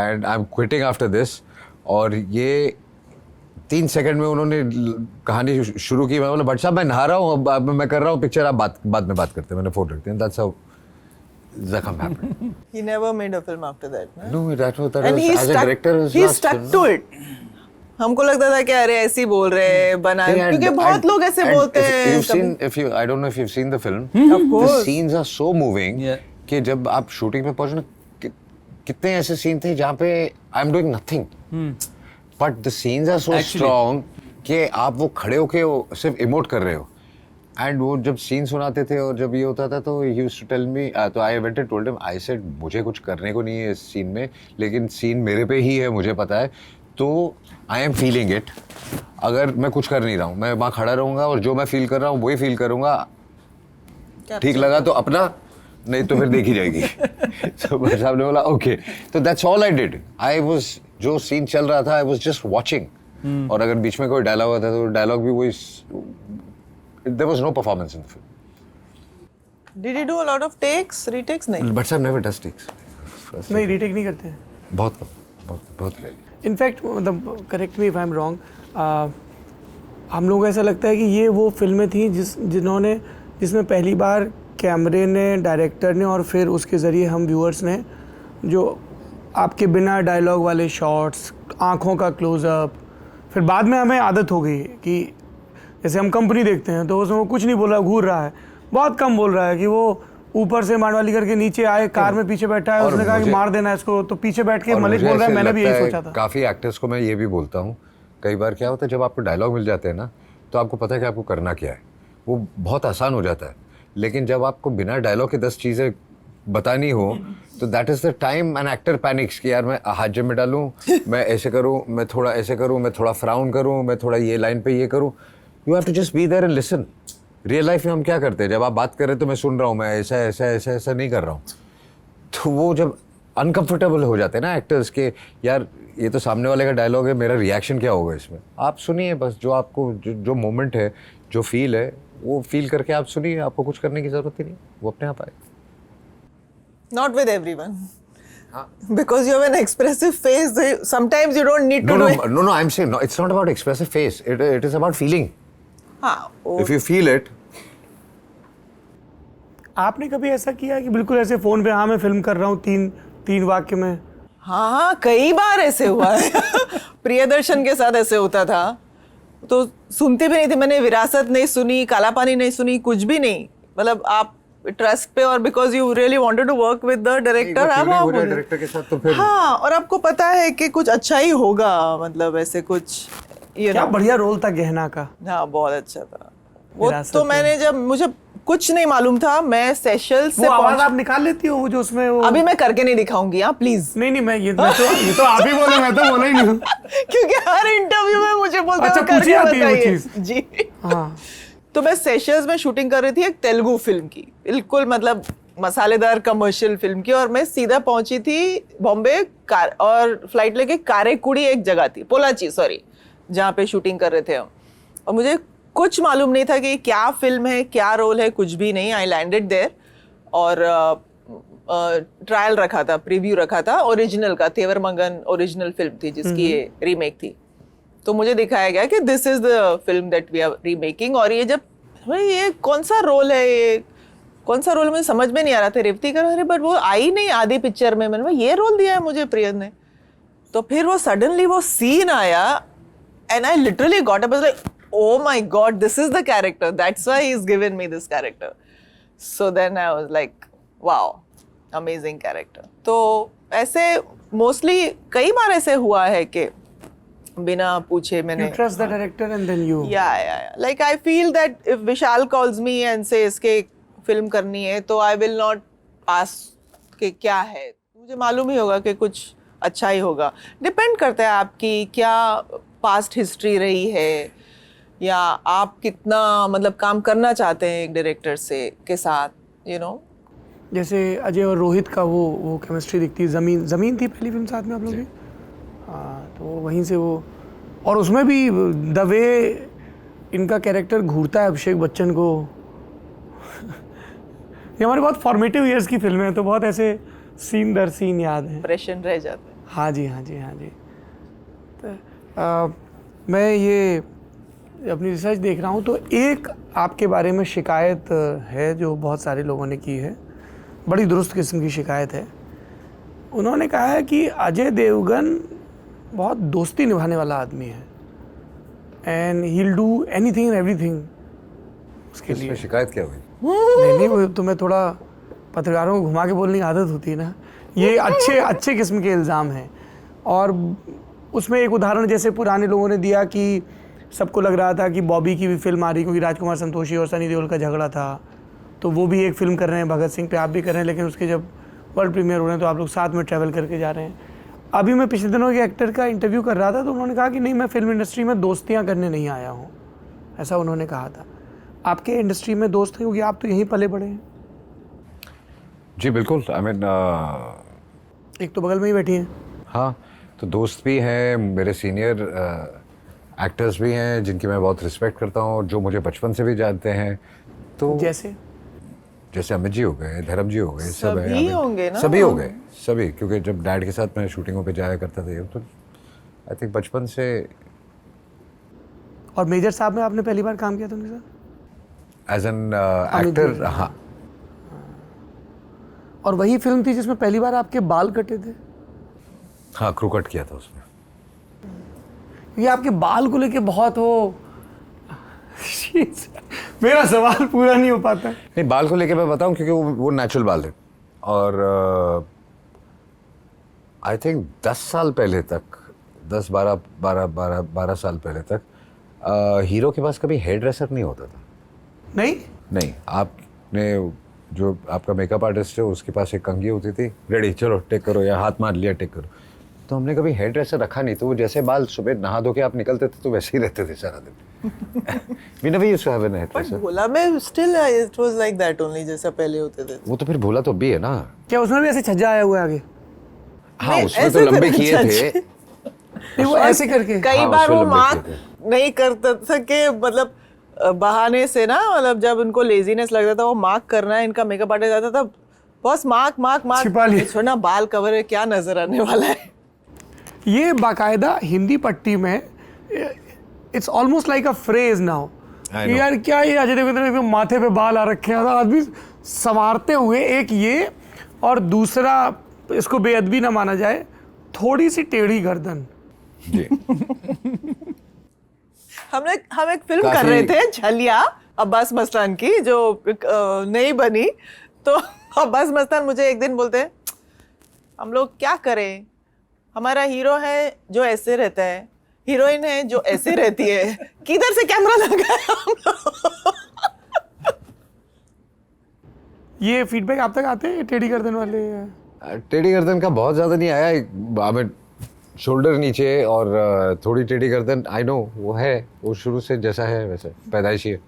and I'm quitting after this, और ये 3 सेकंड में उन्होंने कहानी शुरू की। मैं बोला भट्ट साहब मैं नहा रहा हूँ, अब मैं कर रहा हूँ पिक्चर, आप बाद में बात करते हैं। मैंने फ़ोन रख दिया। That's how Zakham happened. He never made a film after that. No? No, that was And he as a director was he last stuck film. to it. हमको लगता था कि अरे ऐसे ही बोल रहे हैं बना, क्योंकि बहुत लोग ऐसे बोलते हैं। I don't know if you've seen the film. Of course. The scenes are so moving Yeah. कि जब आप शूटिंग में पहुंचे ना, कितने ऐसे सीन थे जहाँ पे I am doing nothing, but the scenes are so strong कि आप वो खड़े होके सिर्फ इमोट कर रहे हो। एंड वो जब सीन सुनाते थे और जब ये होता था तो he used to tell me, तो I went and told him, I said मुझे कुछ करने को नहीं है इस सीन में, लेकिन सीन मेरे पे ही है, मुझे पता है, तो आई एम फीलिंग इट। अगर मैं कुछ कर नहीं रहा हूँ, मैं वहाँ खड़ा रहूँगा और जो मैं फील कर रहा हूँ वही फील करूँगा। ठीक लगा तो अपना, नहीं तो फिर देखी जाएगी। तो भाई साहब ने बोला ओके, तो that's all I did. I was, जो सीन चल रहा था आई वाज जस्ट वाचिंग, और अगर बीच में कोई डायलॉग होता तो डायलॉग भी वही, there was no performance in the film. Did he do a lot of takes, retakes? नहीं। बट साहब नेवर डज टेक्स। नहीं रीटेक नहीं करते हैं। बहुत इनफैक्ट मतलब correct me if I am wrong, हम लोग ऐसा लगता है कि ये वो फिल्में थी जिसमें पहली बार कैमरे ने, डायरेक्टर ने और फिर उसके ज़रिए हम व्यूअर्स ने जो आपके बिना डायलॉग वाले शॉट्स, आँखों का क्लोज़अप, फिर बाद में हमें आदत हो गई कि जैसे हम कंपनी देखते हैं तो उसमें वो कुछ नहीं बोल रहा, घूर रहा है, बहुत कम बोल रहा है कि वो ऊपर से मारवाली करके नीचे आए, कार में पीछे बैठा है, उसने कहा कि मार देना इसको, तो पीछे बैठ के मलिक बोल रहा है। मैंने भी यही सोचा था। काफ़ी एक्टर्स को मैं ये भी बोलता हूँ, कई बार क्या होता है जब आपको डायलॉग मिल जाते हैं ना, तो आपको पता है कि आपको करना क्या है, वो बहुत आसान हो जाता है। लेकिन जब आपको बिना डायलॉग के 10 चीज़ें बतानी हो तो that is the time an actor panics कि यार मैं हाथ जेब में डालूँ, मैं ऐसे करूँ, मैं थोड़ा ऐसे करूँ, मैं थोड़ा फ्राउन करूँ, मैं थोड़ा ये लाइन पे ये करूँ. You have to just be there and listen. Real life में हम क्या करते हैं, जब आप बात कर रहे हैं तो मैं सुन रहा हूँ, मैं ऐसा ऐसा ऐसा ऐसा नहीं कर रहा हूँ. तो वो जब अनकंफर्टेबल हो जाते हैं ना एक्टर्स के, यार ये तो सामने वाले का डायलॉग है, मेरा रिएक्शन क्या होगा इसमें. आप सुनिए बस, जो आपको जो मोमेंट है, जो फील है, वो फील करके आप सुनिए. आपको कुछ करने की ज़रूरत ही नहीं, वो अपने आप आए. Not with everyone. Because you have an expressive face, sometimes you don't need to do it. No, I'm saying, no, it's not about expressive face. It is about feeling. हाँ, If you feel it. आपने कभी ऐसा किया है कि बिल्कुल ऐसे phone पे, हाँ मैं फिल्म कर रहा हूँ, तीन वाक्य में? हाँ, कई बार ऐसे हुआ है. प्रियदर्शन के साथ ऐसे होता था, तो सुनती भी नहीं थी. मैंने विरासत नहीं सुनी, काला पानी नहीं सुनी, कुछ भी नहीं. मतलब आप ट्रस्ट पे, और because you really wanted to work with the director, आप डायरेक्टर के साथ तो फिर हाँ, और आपको पता है कि कुछ अच्छा ही होगा. मतलब ऐसे कुछ क्या बढ़िया रोल था गहना का. हाँ, बहुत अच्छा था वो. तो मैंने जब, मुझे कुछ नहीं मालूम था, मैं सेशल्स से आवाज आप निकाल लेती हो वो जो उसमें वो? अभी मैं करके नहीं दिखाऊंगी. हाँ प्लीज. नहीं मैं ये तो आप ही बोले, मैं तो बोला ही नहीं. क्योंकि हर इंटरव्यू में मुझे बोलते हैं अच्छा, करके आती है वो बताइए. चीज. जी हाँ. तो मैं सेशल्स में शूटिंग कर रही थी एक तेलुगु फिल्म की, बिल्कुल मतलब मसालेदार कमर्शियल फिल्म की, और मैं सीधा पहुंची थी बॉम्बे और फ्लाइट लेके कारेकुड़ी एक जगह थी, पोलाची सॉरी, जहाँ पे शूटिंग कर रहे थे हम. और मुझे कुछ मालूम नहीं था कि क्या फिल्म है, क्या रोल है, कुछ भी नहीं. आई लैंडेड देयर और ट्रायल रखा था, प्रीव्यू रखा था ओरिजिनल का. तेवर मंगन ओरिजिनल फिल्म थी जिसकी ये रीमेक थी. तो मुझे दिखाया गया कि this is the film that we are remaking. और ये जब भाई ये कौन सा रोल है, ये कौन सा रोल, मुझे समझ में नहीं आ रहा था. रेवती कर रहे बट वो आई नहीं आधी पिक्चर में. मैंने ये रोल दिया है मुझे प्रियन ने. तो फिर वो सडनली वो सीन आया and I literally got up like, oh my god, this is the character, that's why he's given me this character. So then I was like, wow, amazing character. तो ऐसे mostly कई बार ऐसे हुआ है कि बिना पूछे मैंने You trust the director and then you. Yeah. Like I feel that if Vishal calls me and says कि फिल्म करनी है, तो I will not ask कि क्या है. मुझे मालूम ही होगा कि कुछ अच्छा ही होगा. डिपेंड करता है आपकी क्या पास्ट हिस्ट्री रही है, या आप कितना मतलब काम करना चाहते हैं एक डायरेक्टर से के साथ, यू नो. जैसे अजय और रोहित का वो केमिस्ट्री दिखती है. ज़मीन थी पहली फिल्म साथ में आप लोग की. हाँ, तो वहीं से वो, और उसमें भी द वे इनका कैरेक्टर घूरता है अभिषेक बच्चन को. ये हमारे बहुत फॉर्मेटिव ईयर्स की फिल्म है, तो बहुत ऐसे सीन दर सीन याद है, इंप्रेशन रह जाता है. हाँ जी. तो मैं ये अपनी रिसर्च देख रहा हूँ, तो एक आपके बारे में शिकायत है जो बहुत सारे लोगों ने की है, बड़ी दुरुस्त किस्म की शिकायत है. उन्होंने कहा है कि अजय देवगन बहुत दोस्ती निभाने वाला आदमी है and he will do anything and everything उसके लिए. शिकायत क्या हुई? नहीं वो तो मैं थोड़ा पत्रकारों को घुमा के बोलने की आदत होती है ना. ये अच्छे किस्म के इल्ज़ाम हैं. और उसमें एक उदाहरण जैसे पुराने लोगों ने दिया कि सबको लग रहा था कि बॉबी की भी फिल्म आ रही, क्योंकि राजकुमार संतोषी और सनी देओल का झगड़ा था, तो वो भी एक फिल्म कर रहे हैं भगत सिंह पे, आप भी कर रहे हैं, लेकिन उसके जब वर्ल्ड प्रीमियर हो रहे हैं तो आप लोग साथ में ट्रैवल करके जा रहे हैं. अभी मैं पिछले दिनों के एक्टर का इंटरव्यू कर रहा था, तो उन्होंने कहा कि नहीं, मैं फिल्म इंडस्ट्री में दोस्तियाँ करने नहीं आया हूँ, ऐसा उन्होंने कहा था. आपके इंडस्ट्री में दोस्त हैं, क्योंकि आप तो यहीं पले बड़े हैं. जी बिल्कुल. आई मीन एक तो बगल में ही बैठी हैं. हाँ, तो दोस्त भी हैं, मेरे सीनियर एक्टर्स भी हैं जिनकी मैं बहुत रिस्पेक्ट करता हूँ, जो मुझे बचपन से भी जानते हैं. तो जैसे अमित जी हो गए, धर्म जी हो गए, सब है. सभी होंगे ना, सभी हो गए, सभी, क्योंकि जब डैड के साथ मैं शूटिंगों पे जाया करता था, तो आई थिंक बचपन से. और मेजर साहब में आपने पहली बार काम किया था उनके साथ एज एन एक्टर? हाँ. और वही फिल्म थी जिसमें पहली बार आपके बाल कटे थे? हाँ, क्रू कट किया था उसमें. ये आपके बाल को लेके बहुत वो मेरा सवाल पूरा नहीं हो पाता. नहीं, बाल को लेके मैं बताऊं, क्योंकि वो नेचुरल बाल थे. और आई थिंक 10 साल पहले तक, 12 साल पहले तक हीरो के पास कभी हेयर ड्रेसर नहीं होता था. नहीं, आप आपने जो आपका मेकअप आर्टिस्ट है उसके पास एक कंघी होती थी, रेडी चलो टेक करो, या हाथ मार लिया टेक करो। तो हमने कभी हेयर ड्रेसर रखा नहीं, तो वो जैसे बाल सुबह नहा धो के आप निकलते थे तो वैसे ही रहते थे सारा दिन। We never used to have a hair but dresser. भोला में still it was like that only, जैसा पहले होते थे। वो तो फिर भोला तो भी है ना। क्या उसमें भी ऐसे छज्जा आया हुआ है आगे? हाँ नहीं, उसमें तो ऐसे लंबे तो किए अच्छा, थे। नहीं, वो ऐसे करके। कई हाँ, बार उसमें वो लंबे मार्क किए नहीं करते सके, मतलब बहाने से ना, मतलब जब उनको लेजीनेस लगता था वो मार्क करना है, इनका मेकअप आर्टिस्ट आता था, बस मार्क मार्क मार्क छिपा लिए। छोड़ना, बाल कवर है, क्या नजर आने वाला है। ये बाकायदा हिंदी पट्टी में it's almost like a phrase now I कि know. यार क्या ये अजय देवगन ने एकदम माथे पे बाल आ रखे हैं, आदमी संवारते हुए, एक ये और दूसरा इसको बेअदबी ना माना जाए, थोड़ी सी टेढ़ी गर्दन। जी। हम एक फिल्म कर रहे थे झलिया अब्बास मस्तान की, जो नहीं बनी, तो अब्बास मस्तान मुझे एक दिन बोलते हैं हम लोग क्या करें, हमारा हीरो है जो ऐसे रहता है, हीरोइन है जो ऐसे रहती है, किधर से कैमरा लगाया हम लोग? ये फीडबैक आप तक आते हैं टेढ़ी गर्दन वाले? टेढ़ी गर्दन का बहुत ज़्यादा नहीं आया, हमें शोल्डर नीचे और थोड़ी टेढ़ी गर्दन, आई नो वो है, वो शुरू से जैसा है वैसे पैदाइशी है।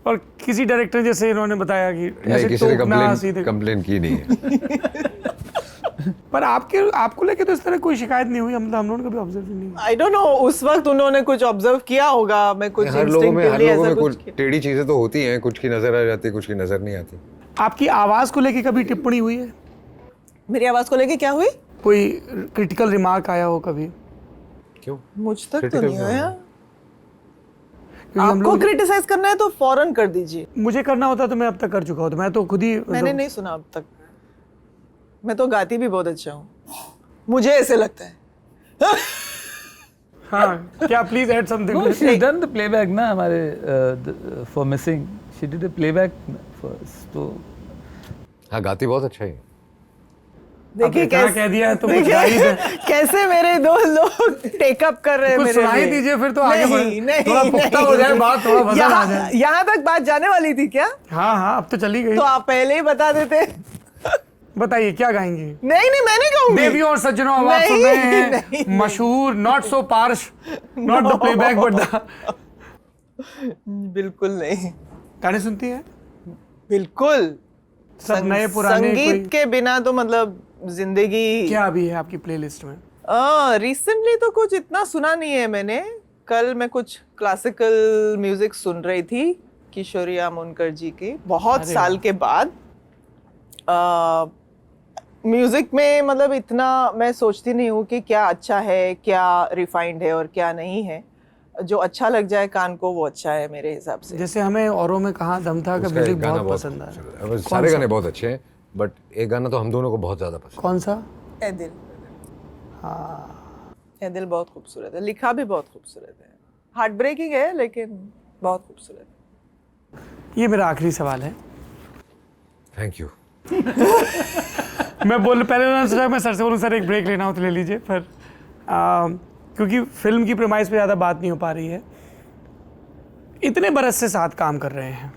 और किसी डायरेक्टर जैसे इन्होंने बताया कि नहीं, ऐसे किसी ने टोकना सीधे। कंप्लेन की नहीं है। पर आपको लेके तो इस तरह कोई शिकायत नहीं हुई, हम लोगों ने कभी ऑब्जर्व नहीं किया। आई डोंट नो, उस वक्त उन्होंने कुछ ऑब्जर्व किया होगा, मैं कुछ हर लोगों में instinctively ऐसा कुछ किया। टेढ़ी चीजें तो होती हैं, कुछ की नजर आ जाती है, कुछ की नजर नहीं आती। आपकी आवाज को लेके कभी टिप्पणी हुई है? मेरी आवाज को लेके क्या हुई? कोई क्रिटिकल रिमार्क आया हो कभी? क्यों? मुझ तक तो Critical नहीं क्यों आया। क्योंकि हम आपको लोग, क्रिटिसाइज करना है तो फौरन कर दीजिए। मुझे करना होता तो मैं अब तक कर चुका होता, मैं तो खुद ही मैंने नहीं सुना अब तक। मैं तो गाती भी बहुत अच्छा हूँ, मुझे ऐसे लगता है। हाँ, क्या please add something? No, she's done the playback ना हमारे for missing. She did a playback for us. तो हाँ गाती बहुत अच्छा है। देखिए इतना कह दिया है तो कुछ देखिए गा ही दे। कैसे मेरे दो लोग टेकअप कर रहे हैं कुछ मेरे सुनाई लिए। दीजिए फिर तो आगे बढ़े। नहीं, नहीं, थोड़ा पुख्ता हो जाए बात, थोड़ा वजन आ जाए। यहाँ तक बात जाने वाली थी क्या? हाँ हाँ, अब तो चली गई। तो आप पहले ही बता देते। बताइए क्या गाएंगी? नहीं नहीं, मैं नहीं कहूँगी। देवियों और सज्जनों, अब आप नहीं, सुन रहे हैं नहीं, नहीं। मशहूर, not so parched, not the playback but the. बिल्कुल नहीं, गाने सुनती हैं? बिल्कुल। सब नए पुराने? संगीत कोई के बिना तो मतलब जिंदगी। क्या अभी है आपकी प्लेलिस्ट में? रिसेंटली तो कुछ इतना सुना नहीं है मैंने। कल मैं कुछ क्लासिकल म्यूजिक सुन रही थी, किशोरी आमोनकर जी की, बहुत अरे साल के बाद। म्यूजिक में मतलब इतना मैं सोचती नहीं हूँ कि क्या अच्छा है, क्या रिफाइंड है और क्या नहीं है। जो अच्छा लग जाए कान को वो अच्छा है मेरे हिसाब से। जैसे हमें औरों में कहाँ दम था का उसका म्यूजिक एक गाना बहुत पसंद है। सारे गाने बहुत अच्छे हैं, बट एक गाना तो हम दोनों को बहुत ज्यादा पसंद कौन सा? ए दिल। ए दिल बहुत खूबसूरत है, लिखा भी बहुत खूबसूरत है, हार्ट ब्रेकिंग है लेकिन बहुत खूबसूरत है। ये मेरा आखिरी सवाल है। Thank you. मैं पहले उन्होंने सोचा मैं सर से बोलूँ सर एक ब्रेक लेना हो तो ले लीजिए, पर क्योंकि फिल्म की प्रेमाइस पे ज़्यादा बात नहीं हो पा रही है। इतने बरस से साथ काम कर रहे हैं,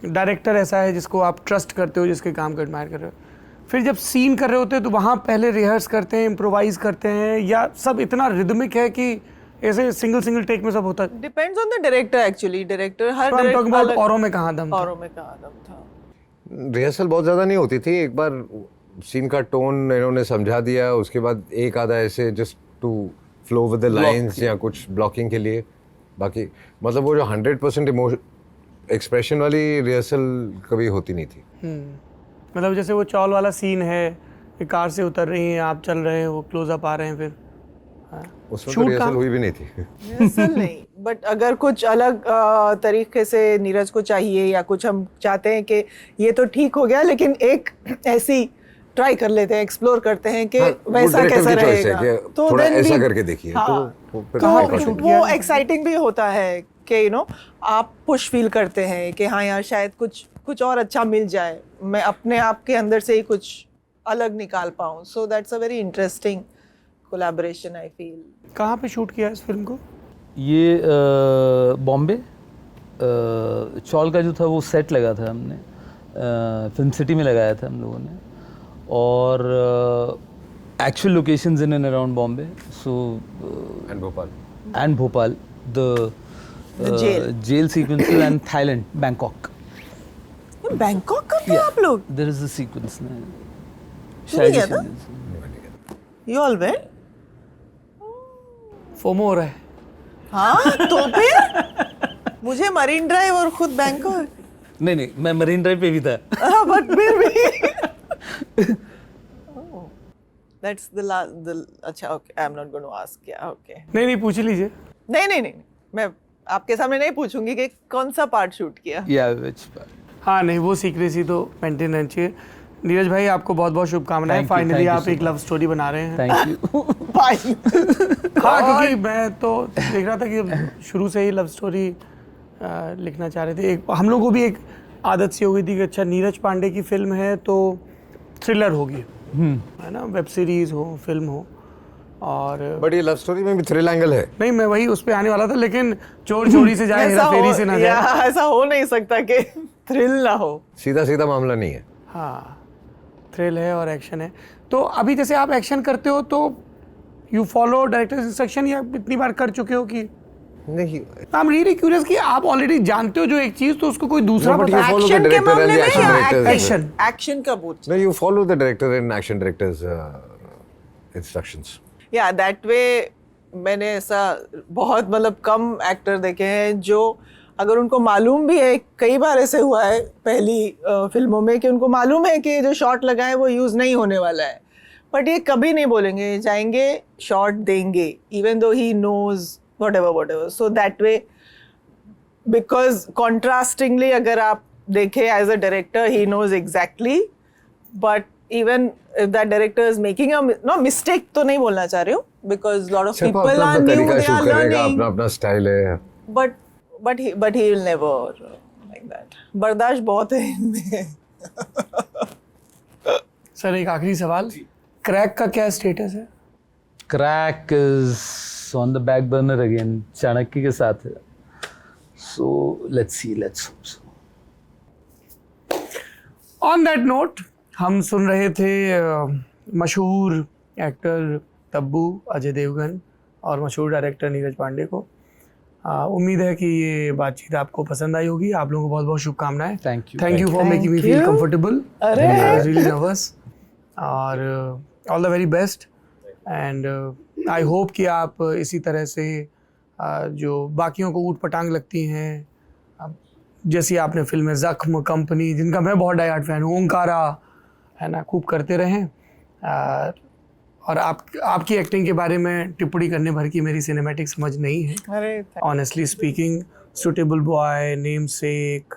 डायरेक्टर ऐसा है जिसको आप ट्रस्ट करते हो, जिसके काम को एडमायर कर रहे हो, फिर जब सीन कर रहे होते हैं तो वहाँ पहले रिहर्स करते हैं, इम्प्रोवाइज करते हैं, या सब इतना रिदमिक है कि ऐसे सिंगल टेक में सब होता है? Depends on the director actually. Director हर तो I'm talking about डायरेक्टर औरों में कहाँ दम था? औरों में कहाँ दम था। रिहर्सल बहुत ज़्यादा नहीं होती थी, एक बार सीन का टोन इन्होंने समझा दिया, उसके बाद एक आधा ऐसे just to flow with the lines या कुछ ब्लॉकिंग के लिए। बाकी मतलब वो जो 100% इमोशन एक्सप्रेशन वाली रिहर्सल कभी होती नहीं थी। मतलब जैसे वो चौल वाला सीन है, एक कार से उतर रही हैं, आप चल रहे हैं, वो क्लोजअप आ रहे हैं, फिर उसमें तो रिहर्सल हुई भी नहीं थी। रिहर्सल नहीं, बट अगर कुछ अलग तरीके से नीरज को चाहिए या कुछ हम चाहते हैं कि ये तो ठीक हो गया लेकिन एक ऐसी ट्राई कर लेते हैं, एक्सप्लोर करते हैं कि हाँ, वो वैसा director कैसा की choice है रहेगा, कि तो थोड़ा then ऐसा भी- करके देखिए, हाँ, तो फिर कहाँ हाँ, पे कर shoot सकते हैं। वो एक्साइटिंग भी होता है कि यू नो आप पुश फील करते हैं कि हाँ यार शायद कुछ और अच्छा मिल जाए, मैं अपने आप के अंदर से ही कुछ अलग निकाल पाऊँ। So that's a very interesting collaboration I feel. कहाँ पे शूट किया इस फिल्म को? ये बॉम्बे चौल का जो था वो सेट लगा था हमने, फिल्म सिटी में लगाया था हम लोगों ने, और actual locations in and around Bombay, so and Bhopal the jail sequences and Thailand, Bangkok. Bangkok करते हैं आप लोग? There is a sequence ना, तू नहीं गया था? शायद You all went? फोमो हो रहा है। हाँ तो फिर मुझे मरीन ड्राइव और खुद बैंकॉक, नहीं, मैं मरीन ड्राइव पे भी था। बट फिर भी दैट्स द लास्ट, अच्छा okay, I am not going to ask, yeah okay, नहीं पूछ लीजिए। नहीं, मैं आपके सामने नहीं पूछूंगी कि कौन सा पार्ट शूट किया। Yeah, which part? हाँ नहीं, वो सीक्रेसी तो मेंटेन रहनी चाहिए। नीरज भाई आपको बहुत बहुत शुभकामनाएं, Thank you, finally thank you आप so एक लव स्टोरी बना रहे हैं। Thank you. हाँ क्योंकि मैं तो देख रहा था कि शुरू से ही लव स्टोरी लिखना चाह रहे थे। एक हम लोग को भी एक आदत सी हो गई थी कि अच्छा नीरज पांडे की फिल्म है तो थ्रिलर होगी, है ना, वेब सीरीज हो, फिल्म हो, और बट ये लव स्टोरी में भी थ्रिल एंगल है। नहीं मैं वही उस पे आने वाला था, लेकिन चोर चोरी से जाए, हेरा फेरी से ना जाए। ऐसा हो नहीं सकता कि थ्रिल ना हो। सीधा मामला नहीं है। हाँ थ्रिल है और एक्शन है। तो अभी जैसे आप एक्शन करते हो तो यू फॉलो डायरेक्टर इंस्ट्रक्शन, या इतनी बार कर चुके हो कि नहीं, आई एम रियली क्यूरियस कि आप ऑलरेडी जानते हो जो एक चीज तो उसको कोई दूसरा No, but you बता। follow the एक्शन के director and मामले the में action या directors. Action. एक्शन का पूछ। No, you follow the director and action directors instructions. या दैट वे मैंने ऐसा बहुत मतलब कम एक्टर देखे हैं जो अगर उनको मालूम भी है, कई बार ऐसे हुआ है पहली फिल्मों में कि उनको मालूम है कि जो शॉट लगा है वो यूज़ नहीं होने वाला है, बट ये कभी नहीं बोलेंगे, जाएंगे शॉट देंगे even though he knows whatever. So that way, because contrastingly अगर आप देखें as a director he knows exactly, but even if that director is making a no mistake तो नहीं बोलना चाह रही हूँ, because lot of people are new, they are learning, अपना स्टाइल है, but he will never like that. बर्दाश्त बहुत है इनमें। सर एक आखिरी सवाल, क्रैक का क्या स्टेटस है? Crack is on the back burner again, Chanakya के साथ है, so let's hope so. On that note हम सुन रहे थे मशहूर एक्टर तब्बू अजय देवगन और मशहूर डायरेक्टर नीरज पांडे को। उम्मीद है कि ये बातचीत आपको पसंद आई होगी। आप लोगों को बहुत बहुत शुभकामनाएं। Thank you for making me feel comfortable, I was really nervous, और all the very best, and I hope कि आप इसी तरह से जो बाकियों को ऊट पटांग लगती हैं, जैसी आपने फिल्में ज़ख्म, कंपनी, जिनका मैं बहुत डाई हार्ट फैन हूँ, ओंकारा, है ना, खूब करते रहें। और आपकी एक्टिंग के बारे में टिप्पणी करने भर की मेरी सिनेमैटिक समझ नहीं है, honestly speaking. Suitable boy, name sec,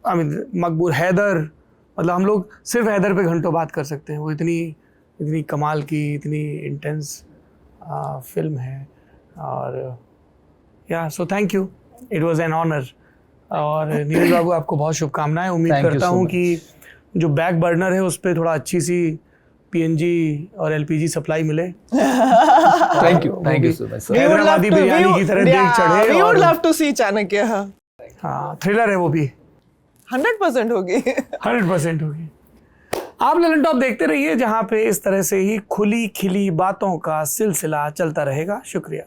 I mean मकबूल, हैदर, मतलब हम लोग सिर्फ हैदर पे घंटों बात कर सकते हैं। वो इतनी कमाल की, इतनी इंटेंस फिल्म है, और yeah so thank you, it was an honour. और नीरज बाबू आपको बहुत शुभकामनाएं। उम्मीद करता हूँ कि जो बैक बर्नर है उस पर थोड़ा अच्छी सी पीएनजी और एलपीजी सप्लाई मिले। Thank you so much. Hyderabadi biryani की तरह देख चढ़े। We would love to see Chanakya. हाँ थ्रिलर है वो भी, 100% होगी। 100% होगी। आप ललन टॉप देखते रहिए, जहाँ पे इस तरह से ही खुली खिली बातों का सिलसिला चलता रहेगा। शुक्रिया।